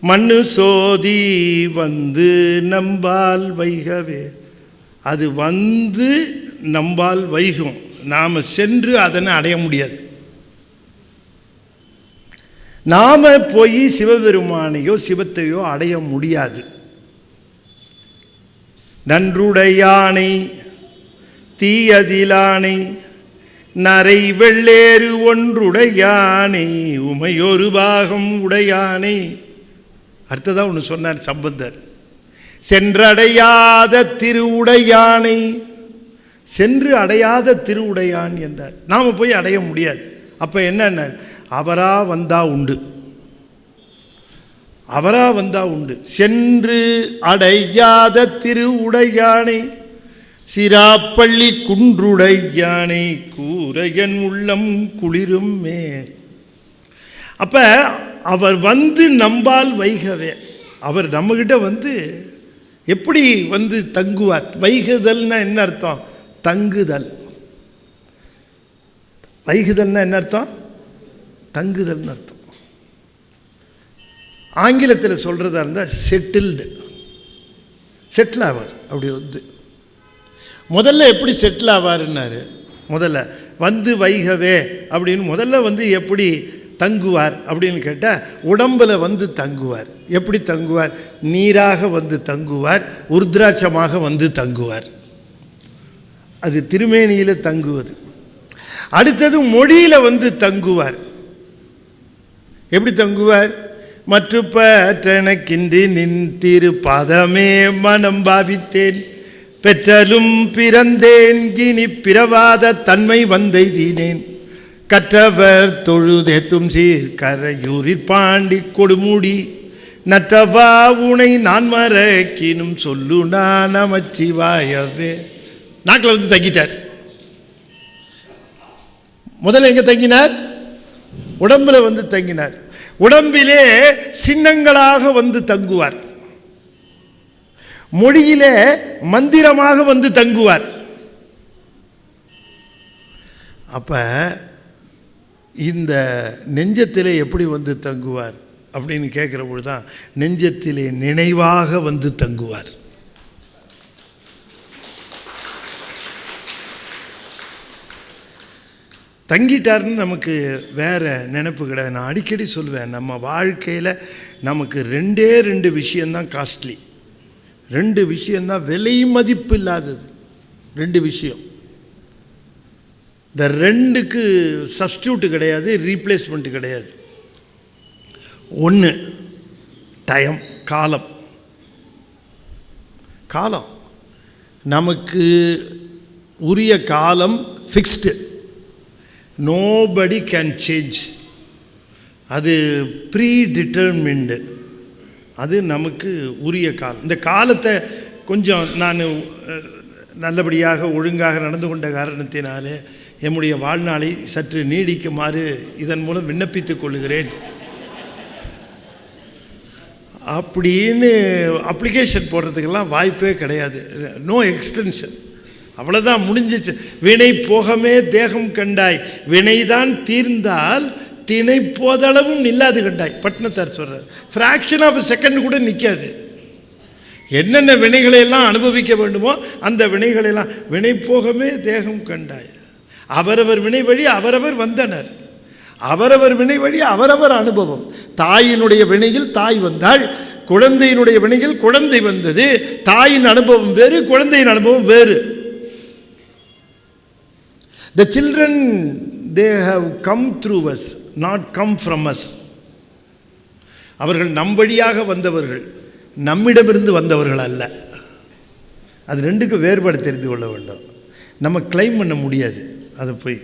Speaker 1: மண்ணு சோதி வந்து நம்பால் வைகவே. அது வந்து நம்பால் வைகும், நாம் சென்று அதனை அடைய முடியாது. நாம் போய் சிவபெருமானையோ சிவத்தையோ அடைய முடியாது. நன்றுடையானை தீயதிலானை நரை வெள்ளேறு ஒன்றுடையானை உமையொரு பாகம் உடையானை. அடுத்ததான் ஒன்று சொன்னார் சம்பந்தர், சென்றடையாத திருவுடையானை. சென்று அடையாத திருவுடையான் என்றார். நாம் போய் அடைய முடியாது. அப்போ என்ன, அவரா வந்தா உண்டு, அவரா வந்தா உண்டு. சென்று அடையாத திருவுடையானை சிராப்பள்ளி குன்றுடையானை கூரையன் உள்ளம் குளிருமே. அப்ப அவர் வந்து நம்பால் வைகவே, அவர் நம்மகிட்ட வந்து எப்படி வந்து தங்குவார். வைகுதல்னா என்ன அர்த்தம்? தங்குதல். வைகுதல்னா என்ன அர்த்தம்? தங்குதல்னு அர்த்தம். ஆங்கிலத்தில் சொல்கிறதா இருந்தால் செட்டில்டு, செட்டில் ஆவார். அப்படி வந்து முதல்ல எப்படி செட்டில் ஆவார்னாரு, முதல்ல வந்து வைகவே அப்படின்னு முதல்ல வந்து எப்படி தங்குவார் அப்படின்னு கேட்டால், உடம்பில் வந்து தங்குவார். எப்படி தங்குவார்? நீராக வந்து தங்குவார், உருத்ராட்சமாக வந்து தங்குவார். அது திருமேனியில் தங்குவது. அடுத்தது மொழியில் வந்து தங்குவார். எப்படி தங்குவார்? மற்ற பற்றனக்கின்றி நின் திரு பாதமே மனம் பாவித்தேன், பெற்றலும் பிறந்தேன் இனி பிறவாத தன்மை வந்தெய்தினேன், கற்றவர் தொழுதேத்தும் சீர் கரையூரில் பாண்டி கொடுமுடி நற்றவா உனை நான் மறக்கினும் சொல்லு நான் நமச்சிவாயவே. நாக்கில் வந்து தங்கிட்டார். முதல்ல எங்கே தங்கினார்? உடம்பில் வந்து தங்கினார். உடம்பிலே சின்னங்களாக வந்து தங்குவார். மொழியிலே மந்திரமாக வந்து தங்குவார். அப்ப இந்த நெஞ்சத்திலே எப்படி வந்து தங்குவார் அப்படின்னு கேட்கிற பொழுதுதான், நெஞ்சத்திலே நினைவாக வந்து தங்குவார். தங்கிட்டார்னு நமக்கு வேறு நினைப்பு கிடையாது. நான் அடிக்கடி சொல்லுவேன், நம்ம வாழ்க்கையில் நமக்கு ரெண்டு விஷயந்தான் காஸ்ட்லி, ரெண்டு விஷயந்தான் விலை மதிப்பு இல்லாதது. ரெண்டு விஷயம், இந்த ரெண்டுக்கு சப்ஸ்டியூட்டு கிடையாது, ரீப்ளேஸ்மெண்ட்டு கிடையாது. ஒன்று டைம், காலம். காலம் நமக்கு உரிய காலம் ஃபிக்ஸ்டு, நோபடி கேன் சேஞ்ச். அது ப்ரீ டிட்டர்மின்டு, அது நமக்கு உரிய காலம். இந்த காலத்தை கொஞ்சம் நான் நல்லபடியாக ஒழுங்காக நடந்து கொண்ட காரணத்தினாலே என்னுடைய வாழ்நாளை சற்று நீடிக்குமாறு இதன் மூலம் விண்ணப்பித்துக் கொள்கிறேன் அப்படின்னு அப்ளிகேஷன் போடுறதுக்கெல்லாம் வாய்ப்பே கிடையாது. நோ எக்ஸ்டென்ஷன், அவ்வளோதான், முடிஞ்சிச்சு. வினை போகமே தேகம் கண்டாய், வினைதான் தீர்ந்தால் திணை போதளவும் நில்லாது கண்டாய். பட்னத்தார் சொல்கிறார். ஃப்ராக்ஷன் ஆஃப் செகண்ட் கூட நிற்காது. என்னென்ன வினைகளையெல்லாம் அனுபவிக்க வேண்டுமோ அந்த வினைகளெல்லாம், வினை போகமே தேகம் கண்டாய். அவரவர் வினை வழி அவரவர் வந்தனர், அவரவர் வினை வழி அவரவர் அனுபவம். தாயினுடைய வினையில் தாய் வந்தாள், குழந்தையினுடைய வினையில் குழந்தை வந்தது. தாயின் அனுபவம் வேறு, குழந்தையின் அனுபவம் வேறு. The children, they have come through us, not come from us. அவர்கள் நம் வழியாக வந்தவர்கள், நம்மிடமிருந்து வந்தவர்கள் அல்ல. அது ரெண்டுக்கு வேறுபாடு தெரிந்து கொள்ள வேண்டும். நம்ம கிளைம் பண்ண முடியாது. அதை போய்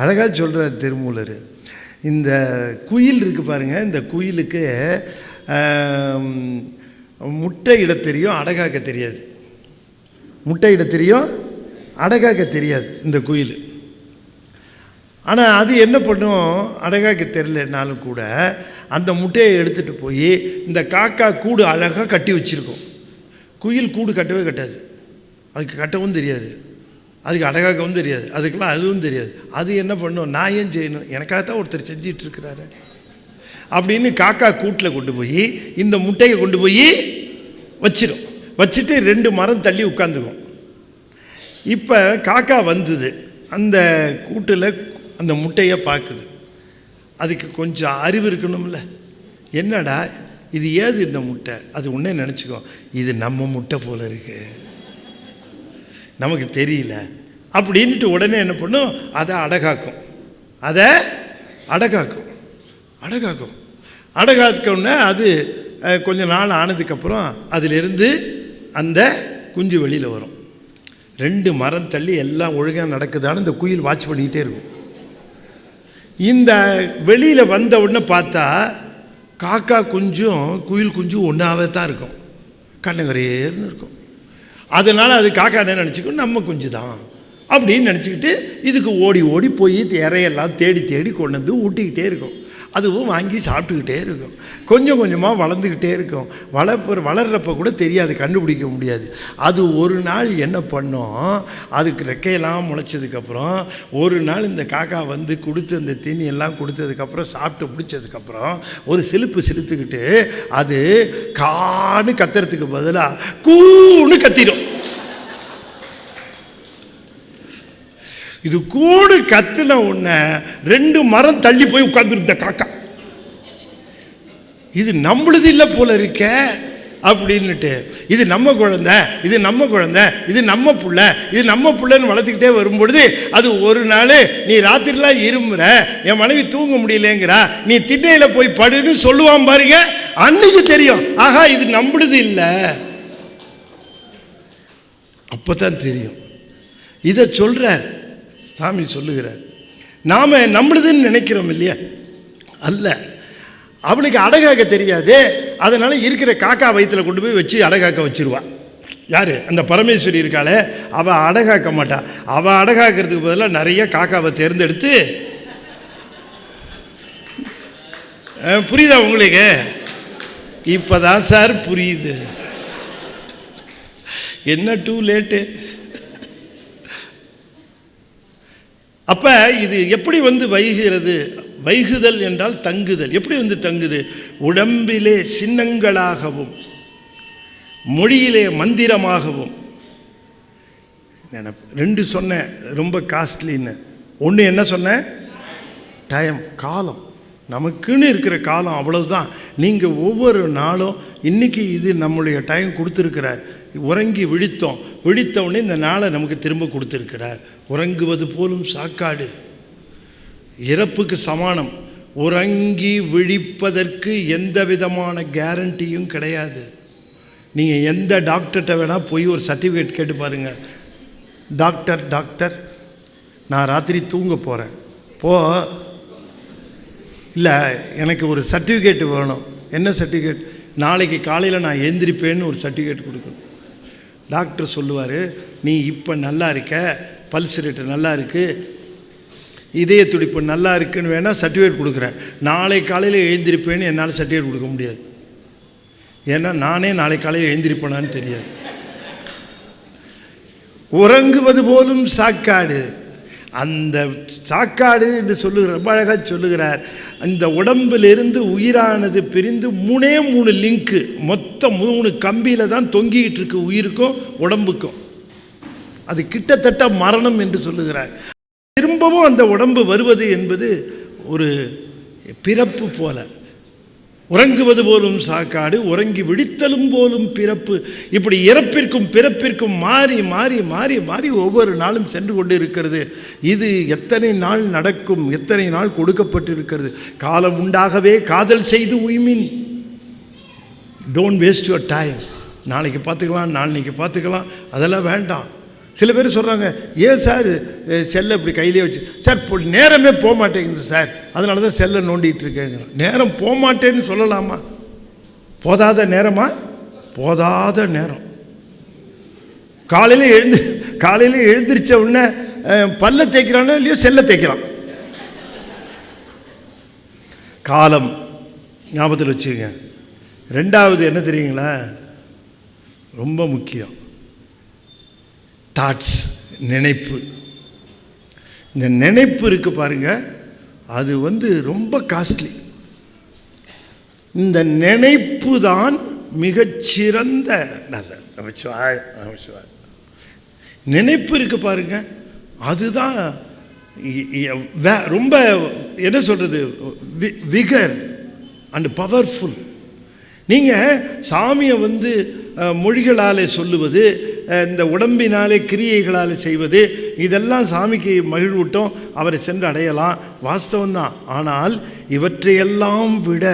Speaker 1: அழகாக சொல்கிறார் திருமூலர். இந்த குயில் இருக்குது பாருங்கள், இந்த குயிலுக்கு முட்டை இட தெரியும், அடகாக்க தெரியாது. முட்டை இட தெரியும், அடகாக்க தெரியாது இந்த குயில். ஆனால் அது என்ன பண்ணும், அடகாக்க தெரியலனாலும் கூட அந்த முட்டையை எடுத்துகிட்டு போய் இந்த காக்கா கூடு அழகாக கட்டி வச்சுருக்கோம். குயில் கூடு கட்டவே கட்டாது, அதுக்கு கட்டவும் தெரியாது, அதுக்கு அடகாக்கவும் தெரியாது, அதுக்கெல்லாம் அதுவும் தெரியாது. அது என்ன பண்ணும், நான் ஏன் செய்யணும், எனக்காகத்தான் ஒருத்தர் செஞ்சிட்ருக்கிறாரு அப்படின்னு காக்கா கூட்டில் கொண்டு போய் இந்த முட்டையை கொண்டு போய் வச்சிடும். வச்சுட்டு 2 மரம் தள்ளி உட்காந்துக்கும். இப்போ காக்கா வந்தது, அந்த கூட்டில் அந்த முட்டையை பார்க்குது. அதுக்கு கொஞ்சம் அறிவு இருக்கணும்ல, என்னடா இது ஏது இந்த முட்டை, அது உடனே நினச்சிக்கோ இது நம்ம முட்டை போல இருக்கு, நமக்கு தெரியல அப்படின்ட்டு உடனே என்ன பண்ணும், அதை அடகாக்கும். அதை அடகாக்கும் அடகாக்கும் அடகாக்கோன்னா அது கொஞ்ச நாள் ஆனதுக்கப்புறம் அதிலிருந்து அந்த குஞ்சு வெளியில் வரும். 2 மரம் தள்ளி எல்லாம் ஒழுங்காக நடக்குதான்னு இந்த குயில் வாட்ச் பண்ணிக்கிட்டே இருக்கும். இந்த வெளியில் வந்த உடனே பார்த்தா காக்கா குஞ்சும் குயில் குஞ்சும் ஒன்றாவே தான் இருக்கும், கண்ணங்கரேன்னு இருக்கும். அதனால் அது காக்கா என்ன நினச்சிக்கும், நம்ம குஞ்சு தான் அப்படின்னு நினச்சிக்கிட்டு இதுக்கு ஓடி ஓடி போய் இறையெல்லாம் தேடி தேடி கொண்டு வந்து ஊட்டிக்கிட்டே இருக்கும். அதுவும் வாங்கி சாப்பிட்டுக்கிட்டே இருக்கும். கொஞ்சம் கொஞ்சமாக வளர்ந்துக்கிட்டே இருக்கும். வளர்கிறப்ப கூட தெரியாது, கண்டுபிடிக்க முடியாது. அது ஒரு நாள் என்ன பண்ணோம், அதுக்கு ரெக்கையெல்லாம் முளைச்சதுக்கப்புறம் ஒரு நாள் இந்த காக்கா வந்து கொடுத்து அந்த தீனி எல்லாம் கொடுத்ததுக்கப்புறம் சாப்பிட்டு பிடிச்சதுக்கப்புறம் ஒரு சிலுத்துக்கிட்டு அது கான்னு கத்துறதுக்கு பதிலாக கூன்னு கத்திடும். இது கூடு கத்துன உடனே 2 மரம் தள்ளி போய் உட்கார்ந்துருந்த காக்கா, இது நம்மளது இல்லை போல இருக்க அப்படின்னுட்டு, இது நம்ம குழந்தை, இது நம்ம குழந்தை, இது நம்ம புள்ள, இது நம்ம புள்ளன்னு வளர்த்துக்கிட்டே வரும்பொழுது அது ஒரு நாள் நீ ராத்திரிலாம் இருமுற, என் மனைவி தூங்க முடியலங்கிறா, நீ திண்ணையில் போய் படுன்னு சொல்லுவான் பாருங்க. அன்னைக்கு தெரியும், ஆஹா இது நம்மளது இல்லை. அப்போதான் தெரியும். இதை சொல்றார் சாமி, சொல்லுகிறார். நாம் நம்மளுதுன்னு நினைக்கிறோம் இல்லையா, அல்ல. அவளுக்கு அடகாக்க தெரியாது, அதனால் இருக்கிற காக்கா வயிற்றில் கொண்டு போய் வச்சு அடகாக்க வச்சிருவாள். யார், அந்த பரமேஸ்வரி இருக்காளே, அவள் அடகாக்க மாட்டா. அவள் அடகாக்கிறதுக்கு பதிலாக நிறைய காக்காவை தேர்ந்தெடுத்து, புரியுதா உங்களுக்கு? இப்போ தான் சார் புரியுது, என்ன டூ லேட்டு. அப்போ இது எப்படி வந்து வைகிறது, வைகுதல் என்றால் தங்குதல். எப்படி வந்து தங்குது, உடம்பிலே சின்னங்களாகவும் மொழியிலே மந்திரமாகவும். 2 சொன்னேன் ரொம்ப காஸ்ட்லின்னு. ஒன்று என்ன சொன்னேன், டைம், காலம். நமக்குன்னு இருக்கிற காலம் அவ்வளவுதான். நீங்கள் ஒவ்வொரு நாளும் இன்றைக்கி இது நம்முடைய டைம் கொடுத்துருக்கிறார். உறங்கி விழித்தோம், விழித்த உடனே இந்த நாளை நமக்கு திரும்ப கொடுத்துருக்கிறார். உறங்குவது போலும் சாக்காடு இறப்புக்கு சமானம். உறங்கி விழிப்பதற்கு எந்த விதமான கேரண்டியும் கிடையாது. நீங்கள் எந்த டாக்டர்கிட்ட வேணால் போய் ஒரு சர்டிஃபிகேட் கேட்டு பாருங்கள். டாக்டர் நான் ராத்திரி தூங்க போகிறேன், இல்லை எனக்கு ஒரு சர்டிஃபிகேட் வேணும். என்ன சர்டிஃபிகேட், நாளைக்கு காலையில் நான் எழுந்திரிப்பேன்னு ஒரு சர்டிஃபிகேட் கொடுக்கணும். டாக்டர் சொல்லுவார், நீ இப்போ நல்லா இருக்க, பல்ஸ் ரேட்டு நல்லா இருக்குது, இதய துடிப்பு நல்லா இருக்குன்னு வேணால் சர்டிஃபிகேட் கொடுக்குறேன். நாளை காலையில் எழுந்திருப்பேன்னு என்னால் சர்டிஃபிகேட் கொடுக்க முடியாது. ஏன்னா நானே நாளை காலையில் எழுந்திருப்பேனான்னு தெரியாது. உறங்குவது போலும் சாக்காடு. அந்த சாக்காடு என்று சொல்லுகிறார், ரொம்ப அழகாக சொல்லுகிறார். அந்த உடம்பிலிருந்து உயிரானது பிரிந்து 3 லிங்க்கு, மொத்தம் 3 கம்பியில் தான் தொங்கிக்கிட்டு இருக்கு உயிருக்கும் உடம்புக்கும். அது கிட்டத்தட்ட மரணம் என்று சொல்லுகிறார். திரும்பவும் அந்த உடம்பு வருவது என்பது ஒரு பிறப்பு போல. உறங்குவது போலும் சாக்காடு, உறங்கி விழித்தலும் போலும் பிறப்பு. இப்படி இறப்பிற்கும் பிறப்பிற்கும் மாறி மாறி மாறி மாறி ஒவ்வொரு நாளும் சென்று கொண்டு இருக்கிறது. இது எத்தனை நாள் நடக்கும், எத்தனை நாள் கொடுக்கப்பட்டிருக்கிறது. காலம் உண்டாகவே காதல் செய்து உய்மின். Don't waste your time. நாளைக்கு பார்த்துக்கலாம், நாளைக்கு பார்த்துக்கலாம், அதெல்லாம் வேண்டாம். சில பேர் சொல்கிறாங்க, ஏன் சார் செல்லை இப்படி கையிலே வச்சு, சார் நேரமே போக மாட்டேங்குது சார், அதனால தான் செல்லை நோண்டிகிட்டு இருக்கேங்கிறோம். நேரம் போக மாட்டேன்னு சொல்லலாமா? போதாத நேரமா? போதாத நேரம். காலையில் எழுந்திரிச்ச உடனே பல்ல தேய்க்கிறானோ இல்லையோ செல்லை தேய்க்கிறான். காலம் ஞாபகத்தில் வச்சுங்க. ரெண்டாவது என்ன தெரியுங்களா, ரொம்ப முக்கியம், தாட்ஸ், நினைப்பு. இந்த நினைப்பு இருக்கு பாருங்க, அது ரொம்ப காஸ்ட்லி. இந்த நினைப்பு தான் மிகச்சிறந்த நினைப்பு இருக்கு பாருங்க, அதுதான் ரொம்ப என்ன சொல்றது, விகர் அண்ட் பவர்ஃபுல். நீங்கள் சாமியை மொழிகளாலே சொல்லுவது, இந்த உடம்பினாலே கிரியைகளால் செய்வது, இதெல்லாம் சாமிக்கு மகிழ்வூட்டும், அவரை சென்று அடையலாம், வாஸ்தவம்தான். ஆனால் இவற்றையெல்லாம் விட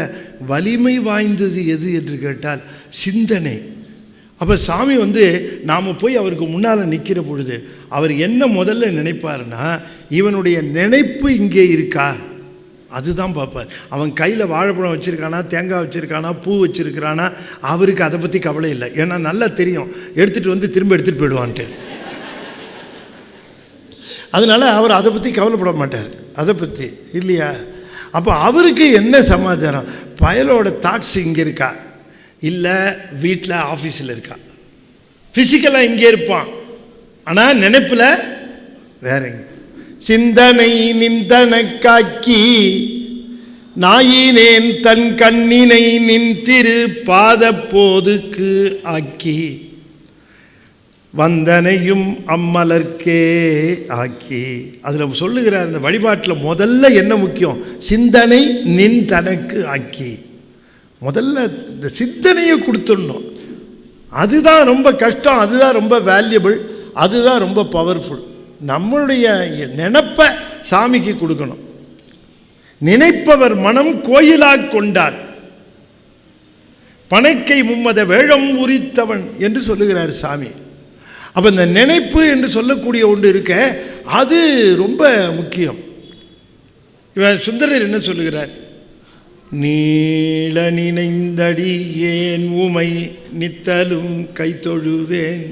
Speaker 1: வலிமை வாய்ந்தது எது என்று கேட்டால் சிந்தனை. அப்போ சாமி நாம் போய் அவருக்கு முன்னால் நிற்கிற பொழுது அவர் என்ன முதல்ல நினைப்பார்னா, இவனுடைய நினைப்பு இங்கே இருக்கா, அதுதான் பார்ப்பார். அவன் கையில் வாழைப்பழம் வச்சுருக்கானா, தேங்காய் வச்சுருக்கானா, பூ வச்சுருக்கிறானா, அவருக்கு அதை பற்றி கவலை இல்லை. ஏன்னா நல்லா தெரியும் எடுத்துகிட்டு திரும்ப எடுத்துகிட்டு போயிடுவான்ட்டு. அதனால் அவர் அதை பற்றி கவலைப்பட மாட்டார், அதை பற்றி இல்லையா. அப்போ அவருக்கு என்ன சமாச்சாரம், பயலோட தாட்ஸ் இங்கே இருக்கா, இல்லை வீட்டில் ஆஃபீஸில் இருக்கா. ஃபிசிக்கலாக இங்கே இருப்பான், ஆனால் நினைப்பில் வேற. சிந்தனை நிந்தனக்காக்கி நாயினேன் தன் கண்ணினை நின் திரு பாத போதுக்கு ஆக்கி வந்தனையும் அம்மலர்க்கே ஆக்கி. அதில் சொல்லுகிறார், இந்த வழிபாட்டில் முதல்ல என்ன முக்கியம், சிந்தனை நின் தனக்கு ஆக்கி. முதல்ல இந்த சிந்தனையை கொடுத்துடணும். அதுதான் ரொம்ப கஷ்டம், அதுதான் ரொம்ப வேல்யூபிள், அதுதான் ரொம்ப பவர்ஃபுல். நம்மளுடைய நினைப்பை சாமிக்கு கொடுக்கணும். நினைப்பவர் மனம் கோயிலாக கொண்டார், பனைக்கை மும்மத வேழம் உரித்தவன் என்று சொல்லுகிறார் சாமி. அப்போ இந்த நினைப்பு என்று சொல்லக்கூடிய ஒன்று இருக்க, அது ரொம்ப முக்கியம். இவன் சுந்தரர் என்ன சொல்லுகிறார், நீள நினைந்தடி ஏன் உமை நித்தலும் கைத்தொழுவேன்.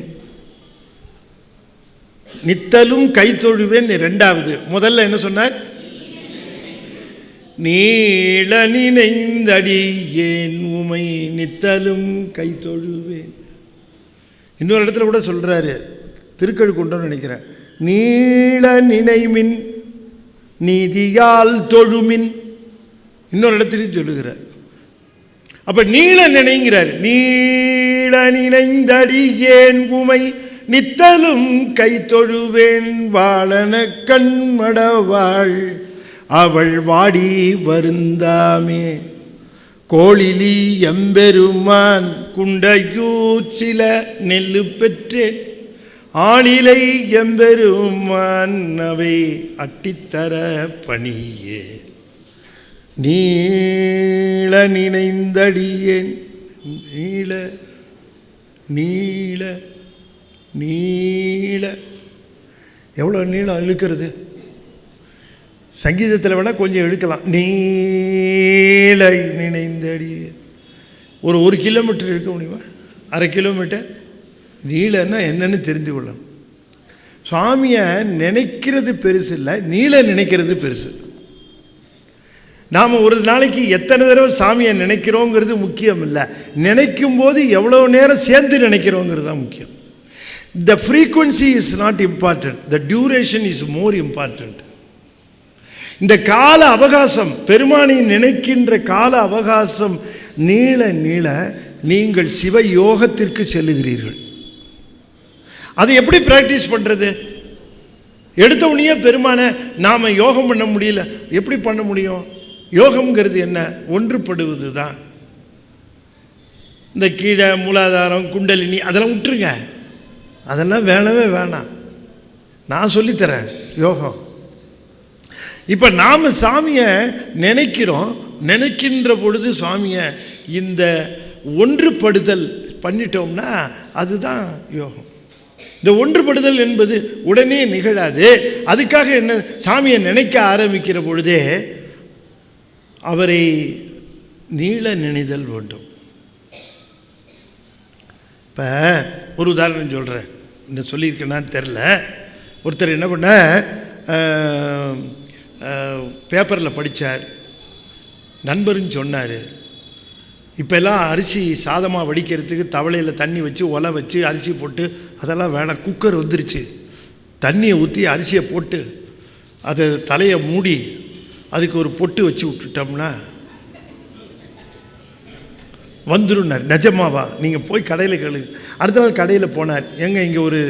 Speaker 1: நித்தலும் கைத்தொழுவேன் ரெண்டாவது. முதல்ல என்ன சொன்னார், நீள நினைந்தடி ஏன் உமை நித்தலும் கைத்தொழுவேன். இன்னொரு இடத்துல கூட சொல்றாரு, திருக்கழுக்குன்றம்னு நினைக்கிறேன், நீள நினைமின் நீதியால் தொழுமின். இன்னொரு இடத்துலையும் சொல்லுகிறார். அப்ப நீள நினைங்கிறார், நீள நினைந்தடி ஏன் உமை நித்தலும் கை தொழுவேன். வாழன கண்மடவாள் அவள் வாடி வருந்தாமே. கோழிலி எம்பெருமான் குண்டையூர் சில நெல்லு பெற்றேன். ஆளிலை எம்பெருமான் அவை அட்டித்தர பணியே. நீள நினைந்தடியேன். நீள நீள நீள எவ்வளோ நீளம் இழுக்கிறது. சங்கீதத்தில் வேணால் கொஞ்சம் இழுக்கலாம். நீள நினைந்தடியேன். ஒரு கிலோமீட்டர் இருக்க முடியுமா, அரை கிலோமீட்டர். நீளன்னா என்னன்னு தெரிந்து கொள்ளணும். சுவாமியை நினைக்கிறது பெருசு இல்லை, நீள நினைக்கிறது பெருசு. நாம் ஒரு நாளைக்கு எத்தனை தடவை சாமியை நினைக்கிறோங்கிறது முக்கியம் இல்லை, நினைக்கும் போது எவ்வளோ நேரம் சேர்ந்து நினைக்கிறோங்கிறது தான் முக்கியம். The frequency is not important, the duration is more important. இந்த கால அவகாசம், பெருமானை நினைக்கின்ற கால அவகாசம் நீள நீள நீங்கள் சிவ யோகத்திற்கு செல்லுகிறீர்கள். அதை எப்படி பிராக்டிஸ் பண்ணுறது? எடுத்த உடனே பெருமானை நாம் யோகம் பண்ண முடியல, எப்படி பண்ண முடியும்? யோகம்ங்கிறது என்ன? ஒன்றுபடுவது தான். இந்த கீழே மூலாதாரம் குண்டலினி அதெல்லாம் விட்டுருங்க, அதெல்லாம் வேணவே வேணாம், நான் சொல்லித்தரேன் யோகம். இப்போ நாம் சாமியை நினைக்கிறோம், நினைக்கின்ற பொழுது சாமியை இந்த ஒன்றுபடுதல் பண்ணிட்டோம்னா அதுதான் யோகம். இந்த ஒன்றுபடுதல் என்பது உடனே நிகழாது. அதுக்காக என்ன, சாமியை நினைக்க ஆரம்பிக்கிற பொழுதே அவரை நீள நினைதல் வேண்டும். இப்போ ஒரு உதாரணம் சொல்கிறேன், இந்த சொல்லியிருக்கேன்னான்னு தெரில. ஒருத்தர் என்ன பண்ண, பேப்பரில் படித்தார், நண்பருன்னு சொன்னார், இப்போல்லாம் அரிசி சாதமாக வடிக்கிறதுக்கு தவளையில் தண்ணி வச்சு ஒலை வச்சு அரிசி போட்டு அதெல்லாம் வேணாம், குக்கர் வந்துருச்சு, தண்ணியை ஊற்றி அரிசியை போட்டு அதை தலையை மூடி அதுக்கு ஒரு பொட்டு வச்சு விட்டுட்டோம்னா வந்துருன்னார். நிஜமாவா? நீங்கள் போய் கடையில் கேளு. அடுத்த நாள் கடையில் போனார், எங்கே இங்கே ஒரு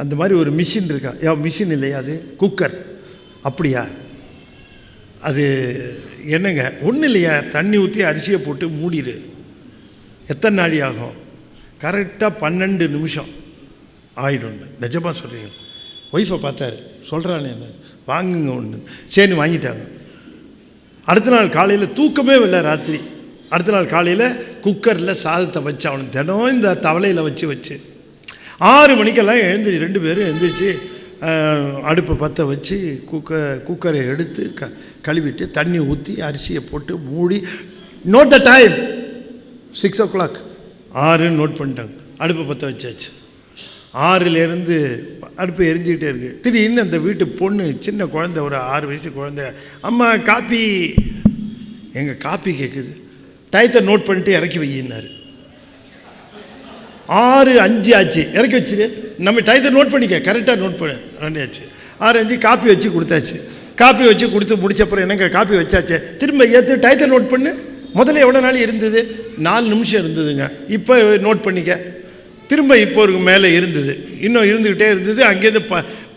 Speaker 1: அந்த மாதிரி ஒரு மிஷின் இருக்கா? மிஷின் இல்லையா, அது குக்கர். அப்படியா? அது என்னங்க? ஒன்றும் இல்லையா, தண்ணி ஊற்றி அரிசியை போட்டு மூடிடு. எத்தனை நாடி ஆகும்? கரெக்டாக 12 நிமிஷம் ஆகிடும். நிஜமாக சொல்கிறீங்க? ஒய்ஃபை பார்த்தாரு, சொல்கிறானே என்ன, வாங்குங்க ஒன்று. சரி வாங்கிட்டாங்க. அடுத்த நாள் காலையில் தூக்கமே இல்லை ராத்திரி. அடுத்த நாள் காலையில் குக்கரில் சாதத்தை வச்சு அவனுக்கு தினம் இந்த தவளையில் வச்சு 6 மணிக்கெல்லாம் எழுந்திரி 2 பேரும் எழுந்திரிச்சு அடுப்பை பற்ற வச்சு குக்கரை எடுத்து கழுவிட்டு தண்ணி ஊற்றி அரிசியை போட்டு மூடி, note the time 6 o'clock, 6 note பண்ணிட்டாங்க. அடுப்பை பற்ற வச்சாச்சு. 6லேருந்து அடுப்பு எரிஞ்சிக்கிட்டே இருக்குது. திடீர்னு அந்த வீட்டு பொண்ணு, சின்ன குழந்தை, ஒரு 6 வயசு குழந்தை, அம்மா காப்பி. எங்கள் காப்பி கேட்குது. டயத்தை நோட் பண்ணிட்டு இறக்கி வையினார். 6:05 ஆச்சு, இறக்கி வச்சுரு. நம்ம டயத்தை நோட் பண்ணிக்க, கரெக்டாக நோட் பண்ணு. 2 ஆச்சு. 6:05 காப்பி வச்சு கொடுத்தாச்சு. காப்பி வச்சு கொடுத்து முடிச்சப்பறம் என்னங்க காப்பி வச்சாச்சு, திரும்ப ஏற்று டயத்தை நோட் பண்ணு. முதல்ல எவ்வளோ நாள் இருந்தது? 4 நிமிஷம் இருந்ததுங்க. இப்போ நோட் பண்ணிக்க. திரும்ப இப்போ ஒரு மேலே இருந்தது, இன்னும் இருந்துக்கிட்டே இருந்தது. அங்கேருந்து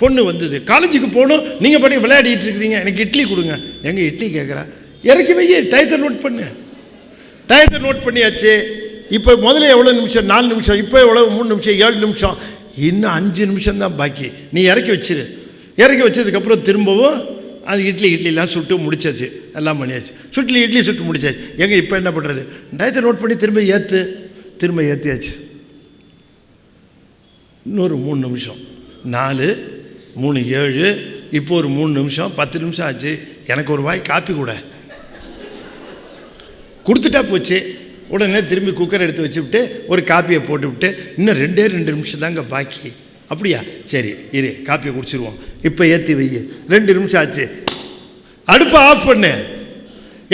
Speaker 1: பொண்ணு வந்தது, காலேஜுக்கு போகணும், நீங்கள் பாட்டி விளையாடிட்டு இருக்கிறீங்க, எனக்கு இட்லி கொடுங்க. எங்கே இட்லி கேட்குறா? இறக்கி வை, டயத்தை நோட் பண்ணு. டயத்தை நோட் பண்ணியாச்சு. இப்போ முதல்ல எவ்வளோ நிமிஷம்? 4 நிமிஷம். இப்போ எவ்வளோ? 3 நிமிஷம், 7 நிமிஷம். இன்னும் 5 நிமிஷம் தான் பாக்கி. நீ இறக்கி வச்சிரு. இறக்கி வச்சதுக்கப்புறம் திரும்பவும் அது இட்லிலாம் சுட்டு முடிச்சாச்சு, எல்லாம் பண்ணியாச்சு. இட்லி சுட்டு முடிச்சாச்சு. எங்கே இப்போ என்ன பண்ணுறது? டயத்தை நோட் பண்ணி திரும்ப ஏற்றியாச்சு. இன்னொரு 3 நிமிஷம். 4, 3, 7. இப்போ ஒரு 3 நிமிஷம், 10 நிமிஷம் ஆச்சு. எனக்கு ஒரு வாய் காப்பி கொடுத்துட்டா போச்சு. உடனே திரும்பி குக்கர் எடுத்து வச்சுவிட்டு ஒரு காப்பியை போட்டுவிட்டு, இன்னும் 2 நிமிஷம் தாங்க பாக்கி. அப்படியா? சரி இரு, காப்பியை குடிச்சிருவோம். இப்போ ஏற்றி வை. 2 நிமிஷம் ஆச்சு. அடுப்பை ஆஃப் பண்ணு,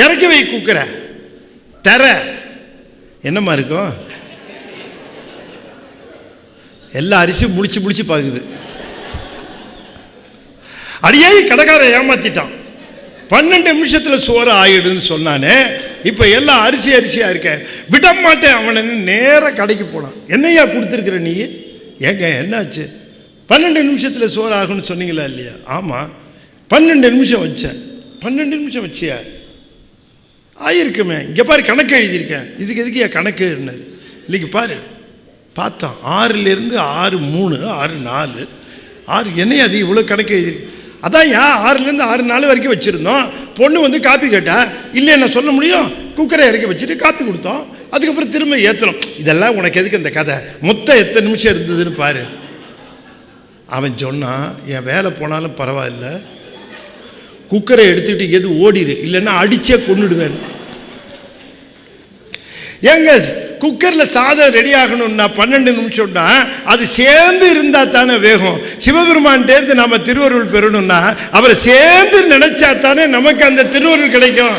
Speaker 1: இறக்கி வை குக்கரை. தர என்னம்மா இருக்கும்? எல்லா அரிசியும் முடிச்சு பார்க்குது. அடியே கடைக்கார ஏமாத்திட்டான். 12 நிமிஷத்தில் சோறு ஆயிடுன்னு சொன்னானே, இப்போ எல்லாம் அரிசியாக இருக்க விட மாட்டேன் அவனை. நேராக கடைக்கு போனான். என்னையா கொடுத்துருக்குற நீ? ஏங்க என்னாச்சு? 12 நிமிஷத்தில் சோறு ஆகுன்னு சொன்னீங்களா இல்லையா? ஆமாம், 12 நிமிஷம் வச்சேன். 12 நிமிஷம் வச்சியா? ஆயிருக்குமே. இங்கே பாரு, கணக்கு எழுதியிருக்கேன். இதுக்கு எதுக்கு என் கணக்கு இருந்தார்? இல்லைக்கு பாரு. பார்த்தான், 6லேருந்து 6, 3, 6, 4, 6. என்னையா அது இவ்வளோ கணக்கு எழுதியிருக்கு? அதான் 6லேருந்து 6, 4 வரைக்கும் வச்சுருந்தோம். பொண்ணு வந்து காப்பி கேட்டா, இல்லை என்ன சொல்ல முடியும்? குக்கரை இறக்கி வச்சுட்டு காப்பி கொடுத்தோம். அதுக்கப்புறம் திரும்ப ஏற்றணும். இதெல்லாம் உனக்கு எதுக்கு இந்த கதை? மொத்தம் எத்தனை நிமிஷம் இருந்ததுன்னு பாரு. அவன் சொன்னான், என் வேலை போனாலும் பரவாயில்ல, குக்கரை எடுத்துக்கிட்டு எது ஓடிடு, இல்லைன்னா அடிச்சே கொண்டுடுவேன். ஏங்க குக்கரில் சாதம் ரெடி ஆகணும்னா 12 நிமிஷம்னா அது சேர்ந்து இருந்தால் தானே வேகும். சிவபெருமான்கிட்டேருந்து நம்ம திருவருள் பெறணும்னா அவரை சேர்ந்து நினைச்சா தானே நமக்கு அந்த திருவருள் கிடைக்கும்.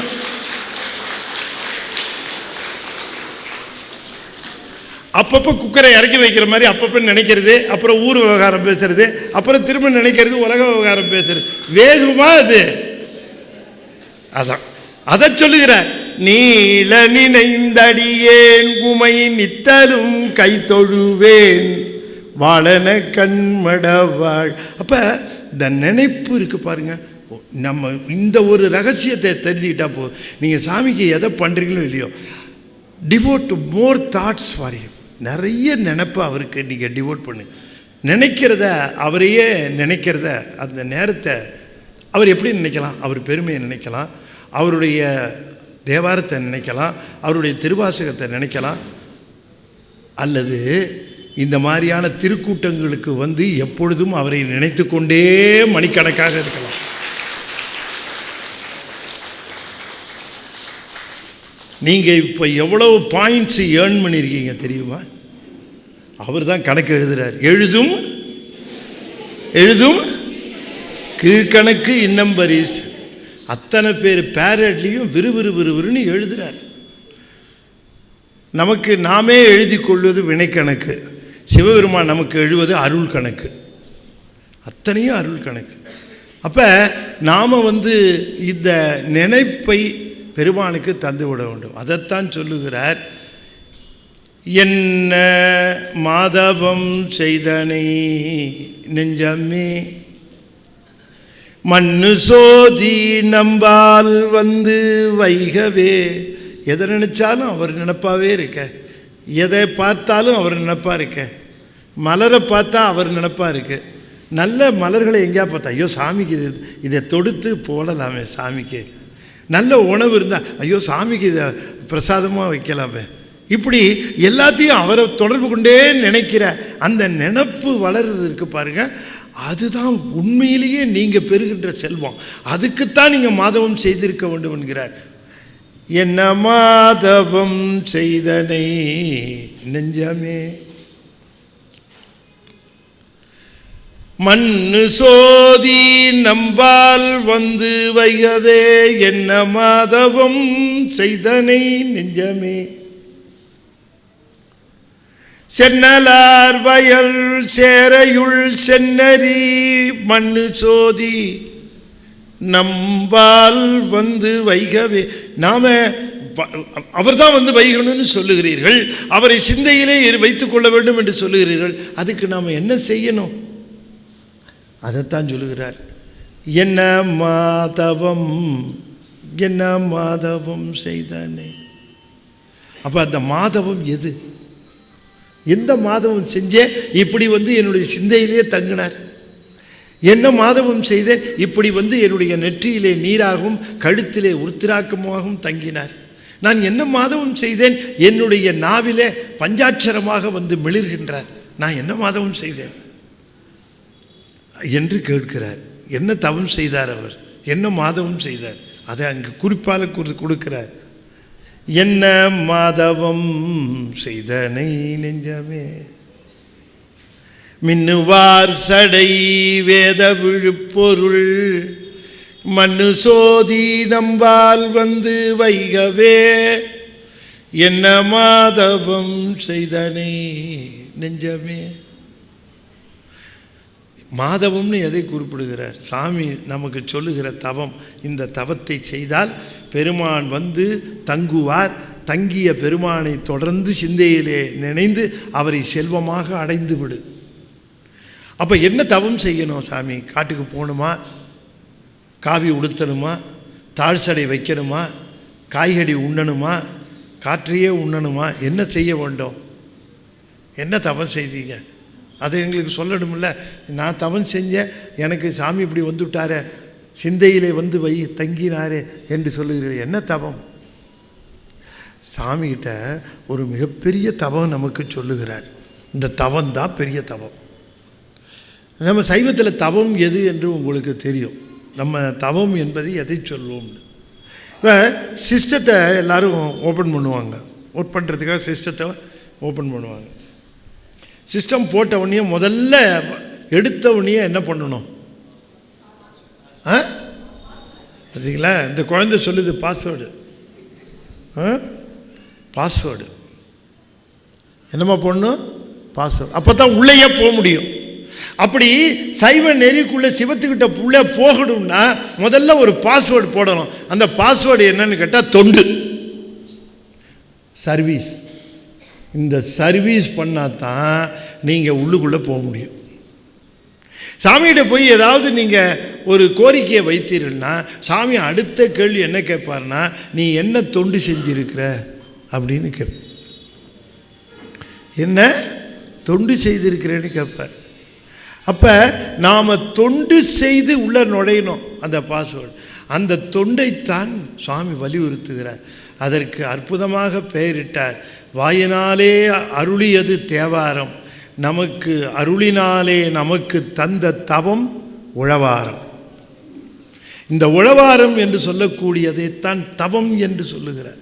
Speaker 1: அப்பப்போ குக்கரை இறக்கி வைக்கிற மாதிரி அப்பப்போ நினைக்கிறது, அப்புறம் ஊர் விவகாரம் பேசுறது, அப்புறம் திரும்ப நினைக்கிறது உலக விவகாரம் பேசுறது. வேகுமா அது? அதான் அதை சொல்லுகிற. நீள நினைந்தடியேன் உமை நித்தலும் கை தொழுவேன் வாழன கண்மடவாள். அப்போ இந்த நினைப்பு இருக்கு பாருங்க. நம்ம இந்த ஒரு ரகசியத்தை தெரிஞ்சுக்கிட்டா போ. நீங்கள் சாமிக்கு எதை பண்ணுறீங்களோ இல்லையோ, டிவோட் மோர் தாட்ஸ் ஃபார் ஹிம். நிறைய நினைப்பு அவருக்கு நீங்கள் டிவோட் பண்ணு. நினைக்கிறத அவரையே நினைக்கிறத, அந்த நேரத்தை அவர் எப்படி நினைக்கலாம்? அவர் பெருமையை நினைக்கலாம், அவருடைய தேவாரத்தை நினைக்கலாம், அவருடைய திருவாசகத்தை நினைக்கலாம், அல்லது இந்த மாதிரியான திருக்கூட்டங்களுக்கு வந்து எப்பொழுதும் அவரை நினைத்து கொண்டே மணிக்கணக்காக இருக்கலாம். நீங்கள் இப்போ எவ்வளவு பாயிண்ட்ஸ் ஏர்ன் பண்ணியிருக்கீங்க தெரியுமா? அவர் தான் கணக்கு எழுதுகிறார். எழுதும் கீழ்கணக்கு இன்னம் பரிசு. அத்தனை பேர் பேரட்லையும் விறுவிறுன்னு எழுதுகிறார். நமக்கு நாமே எழுதி கொள்வது வினைக்கணக்கு, சிவபெருமான் நமக்கு எழுவது அருள் கணக்கு. அத்தனையும் அருள் கணக்கு. அப்போ நாம் வந்து இந்த நினைப்பை பெருமானுக்கு தந்து விட வேண்டும். அதைத்தான் சொல்லுகிறார். என்ன மாதவம் செய்தனை நெஞ்சமே மண்ணு சோதி நம்பால் வந்து வைகவே. எதை நினைச்சாலும் அவர் நினைப்பாவே இருக்க, எதை பார்த்தாலும் அவர் நினைப்பா இருக்க. மலரை பார்த்தா அவர் நினைப்பா இருக்கு. நல்ல மலர்களை எங்கேயா பார்த்தா ஐயோ சாமிக்கு இதை தொடுத்து போடலாமே, சாமிக்கு நல்ல உணவு இருந்தால் ஐயோ சாமிக்கு இதை பிரசாதமாக வைக்கலாமே. இப்படி எல்லாத்தையும் அவரை தொடர்பு கொண்டே நினைக்கிற அந்த நினப்பு வளர்றது இருக்கு பாருங்க. அதுதான் உண்மையிலேயே நீங்கள் பெறுகின்ற செல்வம். அதுக்குத்தான் நீங்கள் மாதவம் செய்திருக்க வேண்டும் என்கிறார். என்ன மாதவம் செய்தனை நெஞ்சமே மண்ணு சோதி நம்பால் வந்து வைகவே. என்ன மாதவம் செய்தனை நெஞ்சமே சென்னலார் வயல் சேரையுள் சென்னரி மண்ணு சோதி நம்பால் வந்து வைகவே. நாம அவர் தான் வந்து வைகணும்னு சொல்லுகிறீர்கள், அவரை சிந்தையிலே வைத்துக் கொள்ள வேண்டும் என்று சொல்லுகிறீர்கள். அதுக்கு நாம் என்ன செய்யணும்? அதைத்தான் சொல்லுகிறார். என்ன மாதவம் செய்தானே. அப்போ அந்த மாதவம் எது? எந்த மாதவம் செஞ்சே இப்படி வந்து என்னுடைய சிந்தையிலே தங்கினார்? என்ன மாதவம் செய்தேன் இப்படி வந்து என்னுடைய நெற்றியிலே நீராகவும் கழுத்திலே உருத்திராக்கமாகவும் தங்கினார்? நான் என்ன மாதவம் செய்தேன் என்னுடைய நாவிலே பஞ்சாட்சரமாக வந்து மிளிர்கின்றார்? நான் என்ன மாதவம் செய்தேன் என்று கேட்கிறார். என்ன தவம் செய்தார் அவர்? என்ன மாதவம் செய்தார்? அதை அங்கு குறிப்பால் கொடுக்கிறார். என்ன மாதவம் செய்தனை நெஞ்சமே மின்னுவார் சடை வேத விழுப்பொருள் மண்ணு சோதி நம்பால் வந்து வைகவே. என்ன மாதவம் செய்தனை நெஞ்சமே. மாதவம்னு எதை குறிப்பிடுகிறார்? சாமி நமக்கு சொல்லுகிற தவம். இந்த தவத்தை செய்தால் பெருமான் வந்து தங்குவார். தங்கிய பெருமானை தொடர்ந்து சிந்தையிலே நினைந்து அவரை செல்வமாக அடைந்து விடு. அப்போ என்ன தவம் செய்யணும் சாமி? காட்டுக்கு போகணுமா? காவி உடுத்தணுமா? தாழ்சடை வைக்கணுமா? காய்கறி உண்ணணுமா? காற்றையே உண்ணணுமா? என்ன செய்ய வேண்டும்? என்ன தவம் செய்தீங்க? அதை எங்களுக்கு சொல்லணும்ல. நான் தவம் செஞ்சேன், எனக்கு சாமி இப்படி வந்துவிட்டாரே, சிந்தையிலே வந்து தங்கினாரே என்று சொல்லுகிறீர்கள். என்ன தவம்? சாமிகிட்ட ஒரு மிகப்பெரிய தவம் நமக்கு சொல்லுகிறார். இந்த தவம் தான் பெரிய தவம். நம்ம சைவத்தில் தவம் எது என்று உங்களுக்கு தெரியும். நம்ம தவம் என்பது எதை சொல்லுவோம்னு. இப்போ சிஸ்டத்தை எல்லோரும் ஓப்பன் பண்ணுவாங்க. ஒர்க் பண்ணுறதுக்காக சிஸ்டத்தை ஓப்பன் பண்ணுவாங்க. சிஸ்டம் போட்ட உடனே முதல்ல எடுத்த உடனே என்ன பண்ணணும்? பார்த்தீங்களா? இந்த குழந்தை சொல்லுது பாஸ்வேர்டு. பாஸ்வேர்டு என்னம்மா போடணும்? பாஸ்வேர்டு. அப்போ தான் உள்ளேயே போக முடியும். அப்படி சைவ நெறிக்குள்ளே சிவத்துக்கிட்ட உள்ளே போகணும்னா முதல்ல ஒரு பாஸ்வேர்டு போடணும். அந்த பாஸ்வேர்டு என்னன்னு கேட்டால் தொண்டு, சர்வீஸ். இந்த சர்வீஸ் பண்ணால் தான் நீங்கள் உள்ளுக்குள்ளே போக முடியும். சாமிகிட்ட போய் ஏதாவது நீங்கள் ஒரு கோரிக்கையை வைத்தீர்கள்னா சாமி அடுத்த கேள்வி என்ன கேட்பார்னா, நீ என்ன தொண்டு செஞ்சிருக்கிற அப்படின்னு கேட்ப. என்ன தொண்டு செய்திருக்கிறேன்னு கேட்பார். அப்போ நாம் தொண்டு செய்து உள்ள நுழையணும். அந்த பாஸ்வேர்டு, அந்த தொண்டைத்தான் சுவாமி வலியுறுத்துகிறார். அதற்கு அற்புதமாக பெயரிட்டார். வாயினாலே அருளியது தேவாரம், நமக்கு அருளினாலே நமக்கு தந்த தவம் உழவாரம். இந்த உழவாரம் என்று சொல்லக்கூடியதைத்தான் தவம் என்று சொல்லுகிறார்.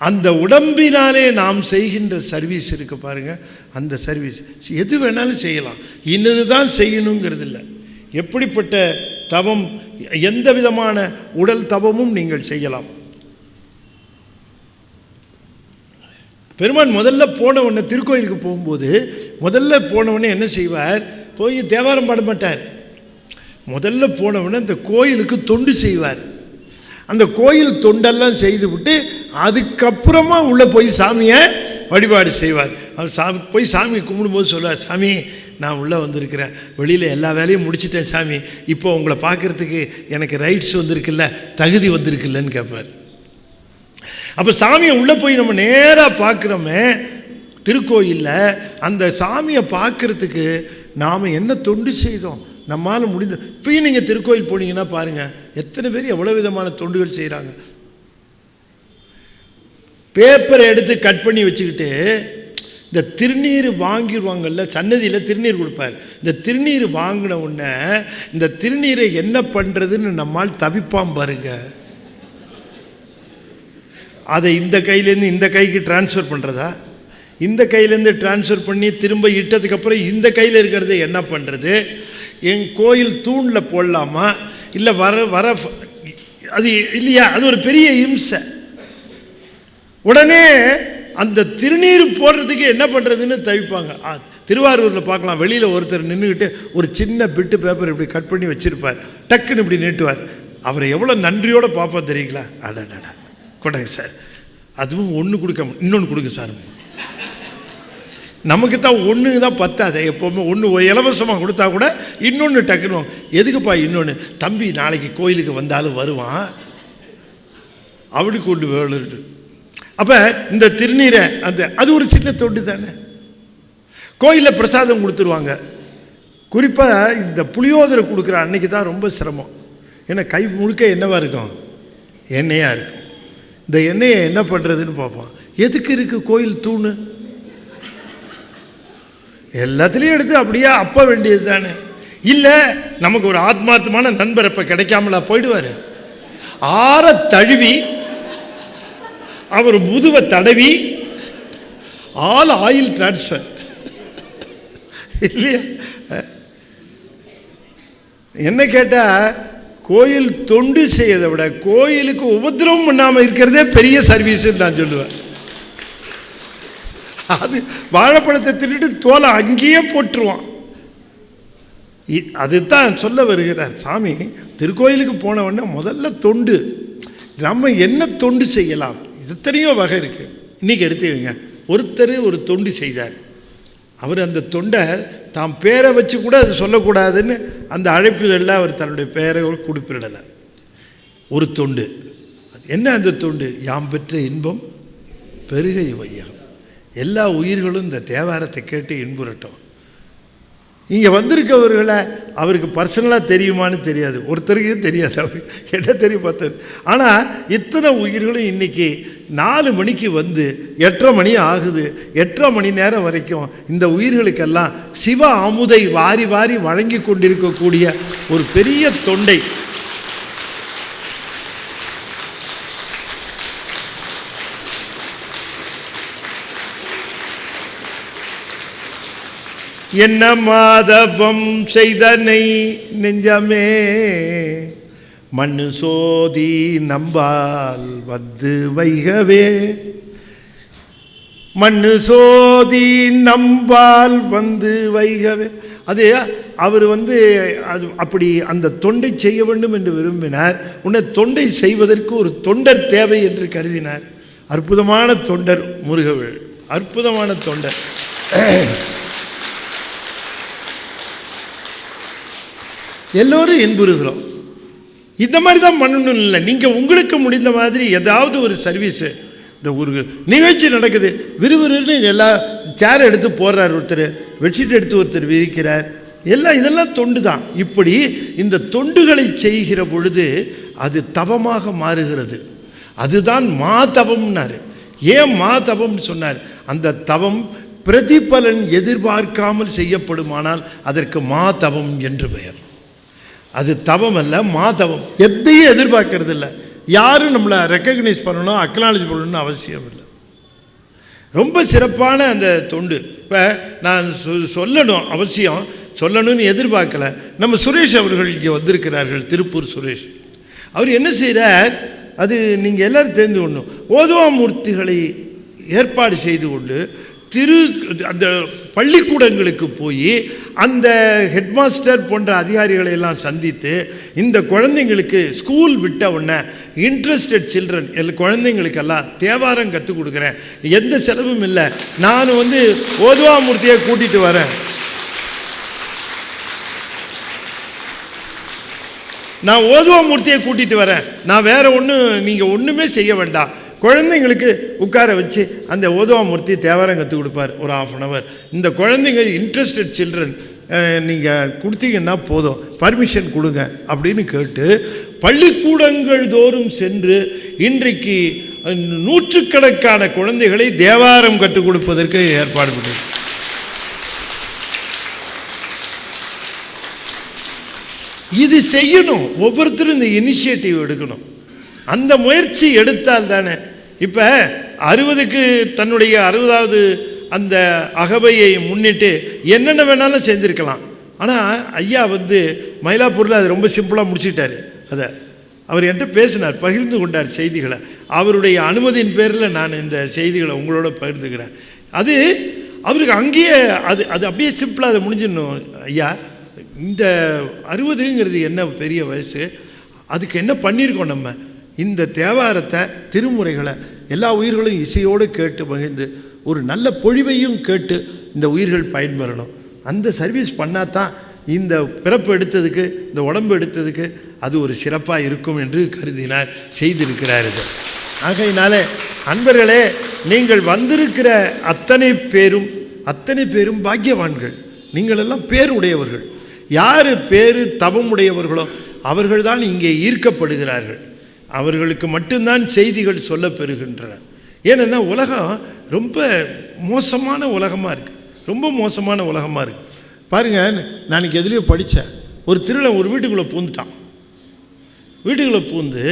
Speaker 1: அந்த உடம்பினாலே நாம் செய்கின்ற சர்வீஸ் இருக்கு பாருங்க, அந்த சர்வீஸ் எது வேணாலும் செய்யலாம், இன்னது தான் செய்யணுங்கிறது இல்லை. எப்படிப்பட்ட தவம், எந்த விதமான உடல் தவமும் நீங்கள் செய்யலாம். பெருமான் முதல்ல போனவுடனே திருக்கோயிலுக்கு போகும்போது முதல்ல போனவுடனே என்ன செய்வார், போய் தேவாரம் பாட மாட்டார். முதல்ல போனவுடனே இந்த கோயிலுக்கு தொண்டு செய்வார். அந்த கோயில் தொண்டெல்லாம் செய்து விட்டு அதுக்கப்புறமா உள்ளே போய் சாமியை வழிபாடு செய்வார். அவர் போய் சாமி கும்பிடும்போது சொல்லுவார், சாமி நான் உள்ளே வந்திருக்கிறேன், வெளியில் எல்லா வேலையும் முடிச்சிட்டேன் சாமி, இப்போ உங்களை பார்க்குறதுக்கு எனக்கு ரைட்ஸ் வந்திருக்குல்ல, தகுதி வந்திருக்குல்லன்னு கேட்பார். அப்போ சாமியை உள்ளே போய் நம்ம நேராக பார்க்குறோமே திருக்கோயிலில், அந்த சாமியை பார்க்குறதுக்கு நாம் என்ன தொண்டு செய்தோம், நம்மால் முடிந்த. இப்பயும் நீங்கள் திருக்கோயில் போனீங்கன்னா பாருங்கள், எத்தனை பேர் எவ்வளோ விதமான தொண்டுகள் செய்கிறாங்க. பேப்பரை எடுத்து கட் பண்ணி வச்சுக்கிட்டு இந்த திருநீர் வாங்கிடுவாங்கல்ல, சன்னதியில் திருநீர் கொடுப்பார். இந்த திருநீர் வாங்கின உடனே இந்த திருநீரை என்ன பண்ணுறதுன்னு நம்மால் தவிப்பான் பாருங்க. அதை இந்த கையிலேருந்து இந்த கைக்கு டிரான்ஸ்ஃபர் பண்ணுறதா, இந்த கையிலேருந்து டிரான்ஸ்ஃபர் பண்ணி திரும்ப இட்டதுக்கப்புறம் இந்த கையில் இருக்கிறத என்ன பண்ணுறது, என் கோயில் தூணில் போடலாமா இல்லை வர அது இல்லையா, அது ஒரு பெரிய இம்சை. உடனே அந்த திருநீர் போடுறதுக்கு என்ன பண்ணுறதுன்னு தவிப்பாங்க. திருவாரூரில் பார்க்கலாம், வெளியில் ஒருத்தர் நின்றுக்கிட்டு ஒரு சின்ன பிட்டு பேப்பர் இப்படி கட் பண்ணி வச்சுருப்பார், டக்குன்னு இப்படி நீட்டுவார். அவரை எவ்வளோ நன்றியோடு பார்ப்பா தெரியுங்களா, அடடா கொடுங்க சார், அதுவும் ஒன்று கொடுக்க, இன்னொன்று கொடுங்க சார். நமக்கு தான் ஒன்று தான் பத்தாது, எப்போவுமே ஒன்று இலவசமாக கொடுத்தா கூட இன்னொன்று டக்குன்னு, எதுக்குப்பா இன்னொன்று, தம்பி நாளைக்கு கோயிலுக்கு வந்தாலும் வருவான் அப்படி கொண்டு வேணுட்டு. அப்போ இந்த திருநீரை அது ஒரு சின்ன தொண்டு தானே. கோயிலில் பிரசாதம் கொடுத்துருவாங்க, குறிப்பாக இந்த புளியோதரை கொடுக்குற அன்னைக்கு தான் ரொம்ப சிரமம். ஏன்னா கை முழுக்க என்னவாக இருக்கும், எண்ணெயாக இருக்கும். இந்த எண்ணெயை என்ன பண்ணுறதுன்னு பார்ப்போம். எதுக்கு இருக்குது கோயில் தூணு, எல்லாத்துலேயும் எடுத்து அப்படியே அப்ப வேண்டியது தானே. இல்லை நமக்கு ஒரு ஆத்மார்த்தமான நண்பர் இப்போ கிடைக்காமலா போயிடுவார், ஆற தழுவி அவர் முதுவை தடவி ஆல் ஆயில் டிரான்ஸ்ஃபர் இல்லையா. என்ன கேட்டால் கோயில் தொண்டு செய்யதை விட கோயிலுக்கு உபத்திரவம் பண்ணாமல் இருக்கிறதே பெரிய சர்வீஸ்ன்னு நான் சொல்லுவேன். அது வாழைப்பழத்தை தின்னுட்டு தோலை அங்கேயே போட்டுருவான். அதுதான் சொல்ல வருகிறார் சாமி. திருக்கோயிலுக்கு போன உடனே முதல்ல தொண்டு, நம்ம என்ன தொண்டு செய்யலாம், எத்தனையோ வகை இருக்குது. இன்றைக்கி எடுத்துக்கங்க, ஒருத்தர் ஒரு தொண்டு செய்தார். அவர் அந்த தொண்டை தாம் பேரை வச்சு கூட அது சொல்லக்கூடாதுன்னு அந்த அழைப்புகளில் அவர் தன்னுடைய பேரை குறிப்பிடலை. ஒரு தொண்டு என்ன, அந்த தொண்டு யாம் பெற்ற இன்பம் பெருகை வையகம், எல்லா உயிர்களும் இந்த தேவாரத்தை கேட்டு இன்புறட்டும். இங்கே வந்திருக்கவர்களை அவருக்கு பர்சனலாக தெரியுமான்னு தெரியாது, ஒருத்தருக்கு தெரியாது, அவர் என்ன தெரியும் பார்த்தாரு. ஆனால் இத்தனை உயிர்களும் இன்றைக்கி 4 மணிக்கு வந்து 8:30 மணி ஆகுது, 8:30 மணி நேரம் வரைக்கும் இந்த உயிர்களுக்கெல்லாம் சிவ அமுதை வாரி வாரி வழங்கி கொண்டிருக்கக்கூடிய ஒரு பெரிய தொண்டை. என்ன மாதவம் செய்தனை நெஞ்சமே மண்ணு சோதி நம்பால் வந்து வைகவே, மண்ணு சோதி நம்பால் வந்து வைகவே. அது அவர் அது அப்படி அந்த தொண்டை செய்ய வேண்டும் என்று விரும்பினார். உன்னை தொண்டை செய்வதற்கு ஒரு தொண்டர் தேவை என்று கருதினார். அற்புதமான தொண்டர் முருகவேள், அற்புதமான தொண்டர். எல்லோரும் இன்புறுகிறோம். இந்த மாதிரி தான் பண்ணணும் இல்லை, நீங்கள் உங்களுக்கு முடிந்த மாதிரி ஏதாவது ஒரு சர்வீஸு. இந்த ஒரு நிகழ்ச்சி நடக்குது, விறுவிறுன்னு எல்லா சேர் எடுத்து போடுறார் ஒருத்தர், பெட்ஷீட் எடுத்து ஒருத்தர் விரிக்கிறார், இதெல்லாம் தொண்டு தான். இப்படி இந்த தொண்டுகளை செய்கிற பொழுது அது தவமாக மாறுகிறது. அதுதான் மா தவம்னாரு. ஏன் மா தவம்னு சொன்னார்? அந்த தவம் பிரதிபலன் எதிர்பார்க்காமல் செய்யப்படுமானால் அதற்கு மாதவம் என்று பெயர். அது தவம் அல்ல, மாதவம். எதையும் எதிர்பார்க்கறது இல்லை. யாரும் நம்மளை ரெக்கக்னைஸ் பண்ணணும், அக்னாலஜ் பண்ணணும்னு அவசியம் இல்லை. ரொம்ப சிறப்பான அந்த தொண்டு. இப்போ நான் சொல்லணும், அவசியம் சொல்லணும்னு எதிர்பார்க்கல. நம்ம சுரேஷ் அவர்கள் இங்கே வந்திருக்கிறார்கள், திருப்பூர் சுரேஷ். அவர் என்ன செய்கிறார், அது நீங்கள் எல்லோரும் தெரிந்து கொள்ளணும். ஓதுவாமூர்த்திகளை ஏற்பாடு செய்து கொண்டு அந்த பள்ளிக்கூடங்களுக்கு போய் அந்த ஹெட்மாஸ்டர் போன்ற அதிகாரிகளை எல்லாம் சந்தித்து இந்த குழந்தைங்களுக்கு ஸ்கூல் விட்ட உடனே இன்ட்ரெஸ்டட் சில்ட்ரன் குழந்தைங்களுக்கெல்லாம் தேவாரம் கற்றுக் கொடுக்குறேன், எந்த செலவும் இல்லை, நான் ஓதுவாமூர்த்தியை கூட்டிகிட்டு வரேன், நான் ஓதுவாமூர்த்தியை கூட்டிகிட்டு வரேன், நான் வேற ஒன்றும் நீங்கள் ஒன்றுமே செய்ய வேண்டாம், குழந்தைங்களுக்கு உட்கார வச்சு அந்த ஓதுவாமூர்த்தி தேவாரம் கற்றுக் கொடுப்பார் ஒரு 1/2 hour. இந்த குழந்தைங்க இன்ட்ரெஸ்டட் சில்ட்ரன் நீங்கள் கொடுத்தீங்கன்னா போதும், பர்மிஷன் கொடுங்க அப்படின்னு கேட்டு பள்ளிக்கூடங்கள் தோறும் சென்று இன்றைக்கு 100கணக்கான குழந்தைகளை தேவாரம் கற்றுக் கொடுப்பதற்கு ஏற்பாடு பண்ணி. இது செய்யணும், ஒவ்வொருத்தரும் இந்த இனிஷியேட்டிவ் எடுக்கணும். அந்த முயற்சி எடுத்தால் தானே. இப்போ 60க்கு தன்னுடைய 60வது அந்த அகவையை முன்னிட்டு என்னென்ன வேணாலும் செஞ்சுருக்கலாம். ஆனால் ஐயா மயிலாப்பூரில் அது ரொம்ப சிம்பிளாக முடிச்சுட்டார். அதை அவர் என்கிட்ட பேசினார், பகிர்ந்து கொண்டார் செய்திகளை. அவருடைய அனுமதியின் பேரில் நான் இந்த செய்திகளை உங்களோட பகிர்ந்துக்கிறேன். அது அவருக்கு அங்கேயே அது அப்படியே சிம்பிளாக அதை முடிஞ்சிடணும். ஐயா, இந்த 60ங்கிறது என்ன பெரிய வயசு, அதுக்கு என்ன பண்ணியிருக்கோம் நம்ம, இந்த தேவாரத்தை திருமுறைகளை எல்லா உயிர்களும் இசையோடு கேட்டு மகிழ்ந்து ஒரு நல்ல பொழிவையும் கேட்டு இந்த உயிர்கள் பயன்பெறணும். அந்த சர்வீஸ் பண்ணால் தான் இந்த பிறப்பு எடுத்ததுக்கு, இந்த உடம்பு எடுத்ததுக்கு அது ஒரு சிறப்பாக இருக்கும் என்று கருதினார், செய்திருக்கிறார். இது ஆகையினாலே அன்பர்களே, நீங்கள் வந்திருக்கிற அத்தனை பேரும் பாக்கியவான்கள். நீங்கள் எல்லாம் பேருடையவர்கள். யார் பேரு தவமுடையவர்களோ அவர்கள்தான் இங்கே ஈர்க்கப்படுகிறார்கள். அவர்களுக்கு மட்டும்தான் செய்திகள் சொல்ல பெறுகின்றன. ஏன்னா உலகம் ரொம்ப மோசமான உலகமாக இருக்குது, ரொம்ப மோசமான உலகமாக இருக்குது. பாருங்கள், நான் இன்றைக்கி எதுலேயோ படித்தேன், ஒரு திருடன் ஒரு வீட்டுக்குள்ளே பூந்துட்டான். வீட்டுக்குள்ளே பூந்து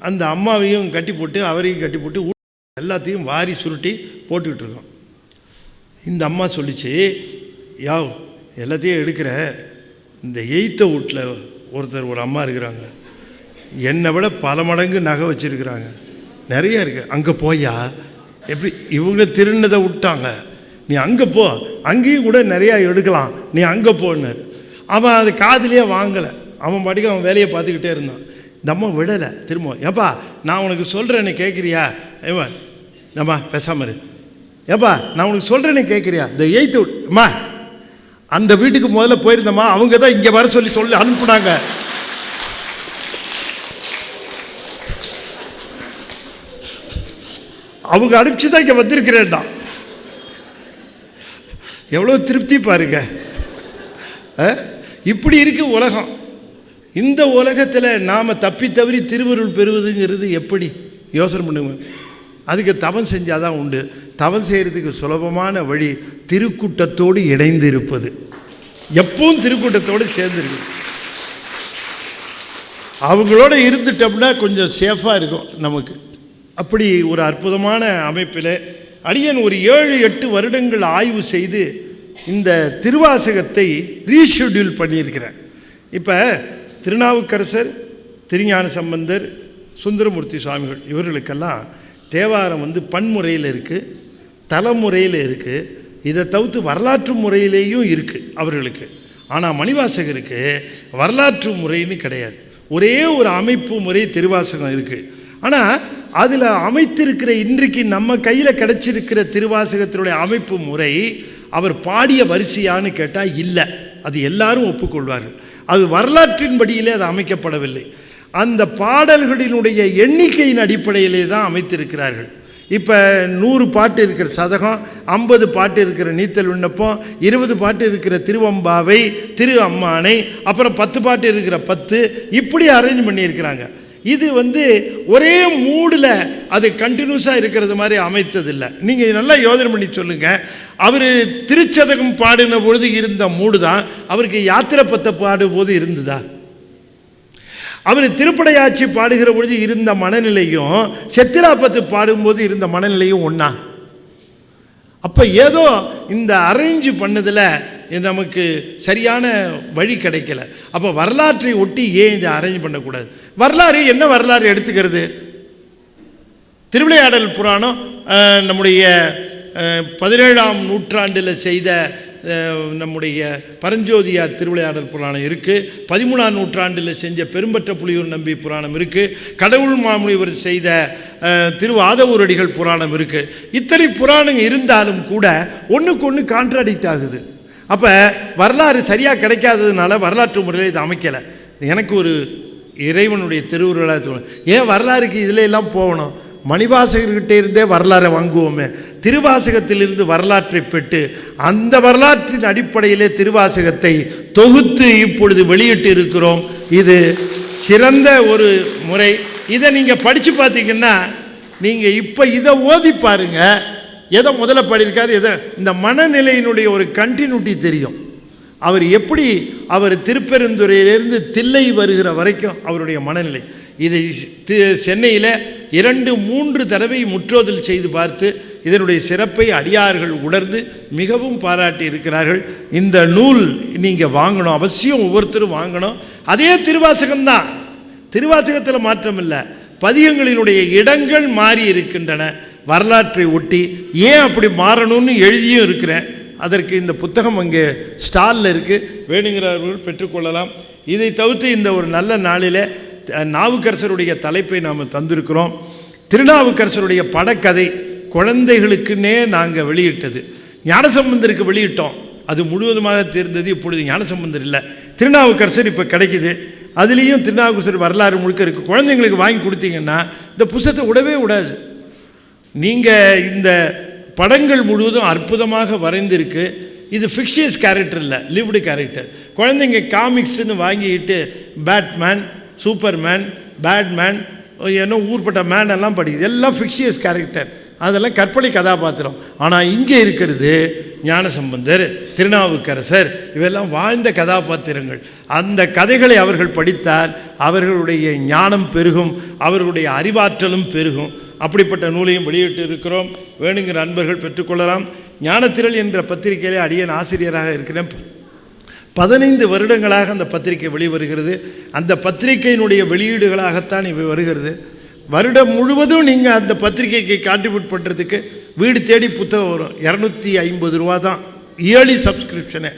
Speaker 1: அந்த அம்மாவையும் கட்டி போட்டு அவரையும் கட்டி போட்டு எல்லாத்தையும் வாரி சுருட்டி போட்டுக்கிட்டு இருக்கோம். இந்த அம்மா சொல்லிச்சு, யாவ் எல்லாத்தையும் எடுக்கிற, இந்த 8th வீட்டில் ஒருத்தர் ஒரு அம்மா இருக்கிறாங்க, என்னை விட பல மடங்கு நகை வச்சுருக்கிறாங்க, நிறைய இருக்குது, அங்கே போயா, எப்படி இவங்க திருநதை விட்டாங்க, நீ அங்கே போ, அங்கேயும் கூட நிறையா எடுக்கலாம், நீ அங்கே போனார். அவன் அது காதிலே வாங்கலை, அவன் பாட்டுக்கு அவன் வேலையை பார்த்துக்கிட்டே இருந்தான். இந்த அம்மா விடலை. திரும்ப, ஏப்பா நான் உனக்கு சொல்கிறேன்னு கேட்குறியா, ஏவா நம்ம பேசாமல் இரு, ஏப்பா நான் உனக்கு சொல்கிறேன்னு கேட்குறியா, இந்த 8th அம்மா அந்த வீட்டுக்கு முதல்ல போயிருந்தம்மா, அவங்க தான் இங்கே வர சொல்லி அனுப்புனாங்க. அவங்க அனுப்பிச்சு தான் இங்கே வந்திருக்கிறேன்டா. எவ்வளோ திருப்தி பாருங்க. இப்படி இருக்கு உலகம். இந்த உலகத்தில் நாம் தப்பி தவறி திருவருள் பெறுவதுங்கிறது எப்படி யோசனை பண்ணுங்க. அதுக்கு தவம் செஞ்சாதான் உண்டு. தவம் செய்கிறதுக்கு சுலபமான வழி திருக்கூட்டத்தோடு இணைந்து இருப்பது. எப்பவும் திருக்கூட்டத்தோடு சேர்ந்துருக்கு. அவங்களோட இருந்துட்டோம்னா கொஞ்சம் சேஃபாக இருக்கும் நமக்கு. அப்படி ஒரு அற்புதமான அமைப்பில் அடியன் ஒரு 7-8 வருடங்கள் ஆய்வு செய்து இந்த திருவாசகத்தை ரீஷெட்யூல் பண்ணியிருக்கிறேன். இப்போ திருநாவுக்கரசர், திருஞான சம்பந்தர், சுந்தரமூர்த்தி சுவாமிகள் இவர்களுக்கெல்லாம் தேவாரம் பன்முறையில் இருக்குது, தலைமுறையில் இருக்குது. இதை தவிர்த்து வரலாற்று முறையிலேயும் இருக்குது அவர்களுக்கு. ஆனால் மணிவாசகருக்கு வரலாற்று முறைன்னு கிடையாது. ஒரே ஒரு அமைப்பு முறை திருவாசகம் இருக்குது. ஆனால் அதில் அமைத்திருக்கிற இன்றைக்கு நம்ம கையில் கிடைச்சிருக்கிற திருவாசகத்தினுடைய அமைப்பு முறை அவர் பாடிய வரிசையான்னு கேட்டால் இல்லை. அது எல்லாரும் ஒப்புக்கொள்வார்கள். அது வரலாற்றின்படியிலே அது அமைக்கப்படவில்லை. அந்த பாடல்களினுடைய எண்ணிக்கையின் அடிப்படையிலே தான் அமைத்திருக்கிறார்கள். இப்போ 100 பாட்டு இருக்கிற சதகம், 50 பாட்டு இருக்கிற நீத்தல் விண்ணப்பம், 20 பாட்டு இருக்கிற திருவம்பாவை, திரு அம்மானை, அப்புறம் 10 பாட்டு இருக்கிற 10, இப்படி அரேஞ்ச் பண்ணியிருக்கிறாங்க. இது ஒரே மூடில் அது கண்டினியூஸாக இருக்கிறது மாதிரி அமைத்ததில்லை. நீங்கள் நல்லா யோசனை பண்ணி சொல்லுங்கள். அவர் திருச்சதகம் பாடின பொழுது இருந்த மூடு தான் அவருக்கு யாத்திரை பத்த பாடும் போது இருந்ததா? அவர் திருப்படையாட்சி பாடுகிற பொழுது இருந்த மனநிலையும் செத்திராப்பத்து பாடும்போது இருந்த மனநிலையும் ஒன்றா? அப்போ ஏதோ இந்த அரேஞ்சு பண்ணதில் நமக்கு சரியான வழி கிடைக்கல. அப்போ வரலாற்றை ஒட்டி ஏன் இதை அரேஞ்ச் பண்ணக்கூடாது? வரலாறு என்ன வரலாறு எடுத்துக்கிறது? திருவிளையாடல் புராணம் நம்முடைய 17ஆம் நூற்றாண்டில் செய்த நம்முடைய பரஞ்சோதியார் திருவிளையாடல் புராணம் இருக்குது. 13ஆம் நூற்றாண்டில் செஞ்ச பெரும்பற்ற புலியூர் நம்பி புராணம் இருக்குது. கடவுள் மாமுனிவர் செய்த திருவாதவூரடிகள் புராணம் இருக்குது. இத்தனை புராணங்கள் இருந்தாலும் கூட ஒன்றுக்கு ஒன்று கான்ட்ராடிக்ட் ஆகுது. அப்போ வரலாறு சரியாக கிடைக்காததுனால வரலாற்று முறையில் இதை அமைக்கலை. எனக்கு ஒரு இறைவனுடைய திருவுருளாக ஏன் வரலாறுக்கு இதில் எல்லாம் போகணும்? மணிவாசகர்கிட்ட இருந்தே வரலாறை வாங்குவோமே. திருவாசகத்திலிருந்து வரலாற்றை பெற்று அந்த வரலாற்றின் அடிப்படையிலே திருவாசகத்தை தொகுத்து இப்பொழுது வெளியிட்டு இருக்கிறோம். இது சிறந்த ஒரு முறை. இதை நீங்கள் படித்து பார்த்தீங்கன்னா நீங்கள் இப்போ இதை ஓதி பாருங்க. எதை முதல்ல பாடியிருக்காரு, எதை இந்த மனநிலையினுடைய ஒரு கண்டினியூட்டி தெரியும். அவர் எப்படி அவர் திருப்பெருந்துறையிலிருந்து தில்லை வருகிற வரைக்கும் அவருடைய மனநிலை. இதை சென்னையில் 2-3 தடவை முற்றோதல் செய்து பார்த்து இதனுடைய சிறப்பை அடியார்கள் உணர்ந்து மிகவும் பாராட்டி இருக்கிறார்கள். இந்த நூல் நீங்கள் வாங்கணும், அவசியம் ஒவ்வொருத்தரும் வாங்கணும். அதே திருவாசகம்தான், திருவாசகத்தில் மாற்றம் இல்லை. பதிகங்களினுடைய இடங்கள் மாறி இருக்கின்றன. வரலாற்றை ஒட்டி ஏன் அப்படி மாறணும்னு எழுதியும் இருக்கிறேன். அதற்கு இந்த புத்தகம் அங்கே ஸ்டாலில் இருக்குது, வேணுங்கிறவர்கள் பெற்றுக்கொள்ளலாம். இதை தவிர்த்து இந்த ஒரு நல்ல நாளில் நாவுக்கரசருடைய தலைப்பை நாம் தந்திருக்கிறோம். திருநாவுக்கரசருடைய படக்கதை குழந்தைகளுக்குன்னே நாங்கள் வெளியிட்டது. ஞானசம்பந்தருக்கு வெளியிட்டோம், அது முழுவதுமாக தேர்ந்தது. இப்பொழுது ஞானசம்பந்தர் இல்லை, திருநாவுக்கரசர் இப்போ கிடைக்குது. அதுலேயும் திருநாவுக்கரசர் வரலாறு முழுக்க இருக்குது. குழந்தைங்களுக்கு வாங்கி கொடுத்தீங்கன்னா இந்த புத்தகத்தை விடவே விடாது. நீங்கள் இந்த படங்கள் முழுவதும் அற்புதமாக வரைந்திருக்கு. இது ஃபிக்ஷியஸ் கேரக்டர் இல்லை, லிவ்டு கேரக்டர். குழந்தைங்க காமிக்ஸ்ன்னு வாங்கிட்டு பேட்மேன், சூப்பர்மேன், பேட்மேன், ஏன்னோ ஊர்பட்ட மேன் எல்லாம் படிக்குது. எல்லாம் ஃபிக்ஷியஸ் கேரக்டர், அதெல்லாம் கற்பனை கதாபாத்திரம். ஆனால் இங்கே இருக்கிறது ஞானசம்பந்தர், திருநாவுக்கரசர், இவெல்லாம் வாழ்ந்த கதாபாத்திரங்கள். அந்த கதைகளை அவர்கள் படித்தால் அவர்களுடைய ஞானம் பெருகும், அவர்களுடைய அறிவாற்றலும் பெருகும். அப்படிப்பட்ட நூலையும் வெளியிட்டு இருக்கிறோம். வேணுங்கிற அன்பர்கள் பெற்றுக்கொள்ளலாம். ஞானத்திரள் என்ற பத்திரிகையிலே அடியன் ஆசிரியராக இருக்கிறேன். 15 வருடங்களாக அந்த பத்திரிகை வெளிவருகிறது. அந்த பத்திரிகையினுடைய வெளியீடுகளாகத்தான் இவை வருகிறது. வருடம் முழுவதும் நீங்கள் அந்த பத்திரிகைக்கு கான்ட்ரிபியூட் பண்ணுறதுக்கு வீடு தேடி புத்தகம் வரும். 250 ரூபா தான் இயர்லி சப்ஸ்கிரிப்ஷனு.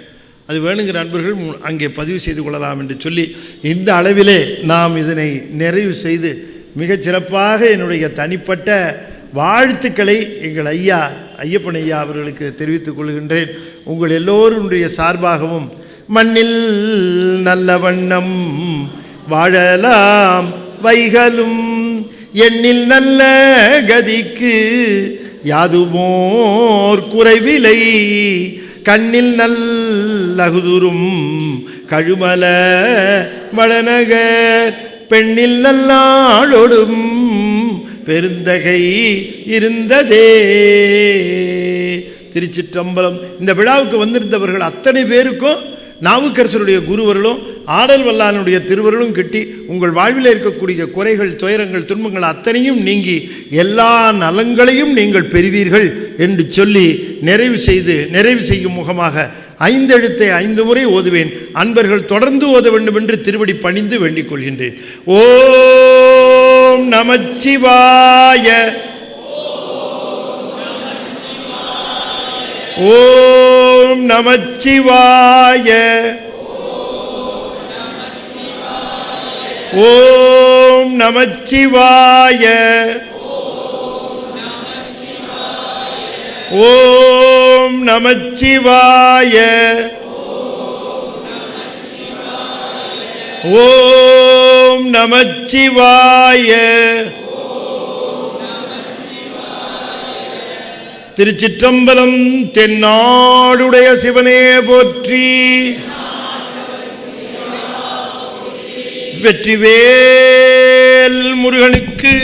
Speaker 1: அது வேணுங்கிற நண்பர்கள் அங்கே பதிவு செய்து கொள்ளலாம் என்று சொல்லி இந்த அளவிலே நாம் இதனை நிறைவு செய்து மிகச்சிறப்பாக என்னுடைய தனிப்பட்ட வாழ்த்துக்களை எங்கள் ஐயப்பன் ஐயா அவர்களுக்கு தெரிவித்துக் கொள்கின்றேன். உங்கள் எல்லோருடைய சார்பாகவும் மண்ணில் நல்ல வண்ணம் வாழலாம் வைகளும் எண்ணில் நல்ல கதிக்கு யாதுமோர் குறைவிலை கண்ணில் நல்லகுதுரும் கழுமல வளநகர் பெண்ணில் நல்லாளொடும் பெருந்தகை இருந்ததே. திருச்சிற்றம்பலம். இந்த விழாவுக்கு வந்திருந்தவர்கள் அத்தனை பேருக்கும் நாவுக்கரசருடைய குருவர்களும் ஆடல் வல்லானுடைய திருவருளும் கிட்டி உங்கள் வாழ்வில் இருக்கக்கூடிய குறைகள், துயரங்கள், துன்பங்கள் அத்தனையும் நீங்கி எல்லா நலங்களையும் நீங்கள் பெறுவீர்கள் என்று சொல்லி நிறைவு செய்யும் முகமாக 5 எழுத்தை 5 முறை ஓதுவேன். அன்பர்கள் தொடர்ந்து ஓத வேண்டும் என்று திருவடி பணிந்து வேண்டிக் கொள்கின்றேன். ஓம் நமச்சிவாய. ஓம் நமச்சிவாய. ஓம் நமச்சிவாய. ஓம் நமச்சிவாய. ஓம் நமச்சிவாய. திருச்சிற்றம்பலம். தென்னாடுடைய சிவனே போற்றி. வெற்றிவேல் வெற்றிவேல் முருகனுக்கு.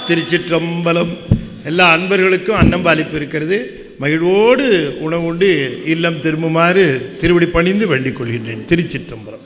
Speaker 1: திருச்சிற்றம்பலம். எல்லா அன்பர்களுக்கும் அன்னம்பாலிப்பு இருக்கிறது. மகிழ்வோடு உணவுண்டு இல்லம் திரும்புமாறு திருவடி பணிந்து வேண்டிக் கொள்கின்றேன். திருச்சிற்றம்பலம்.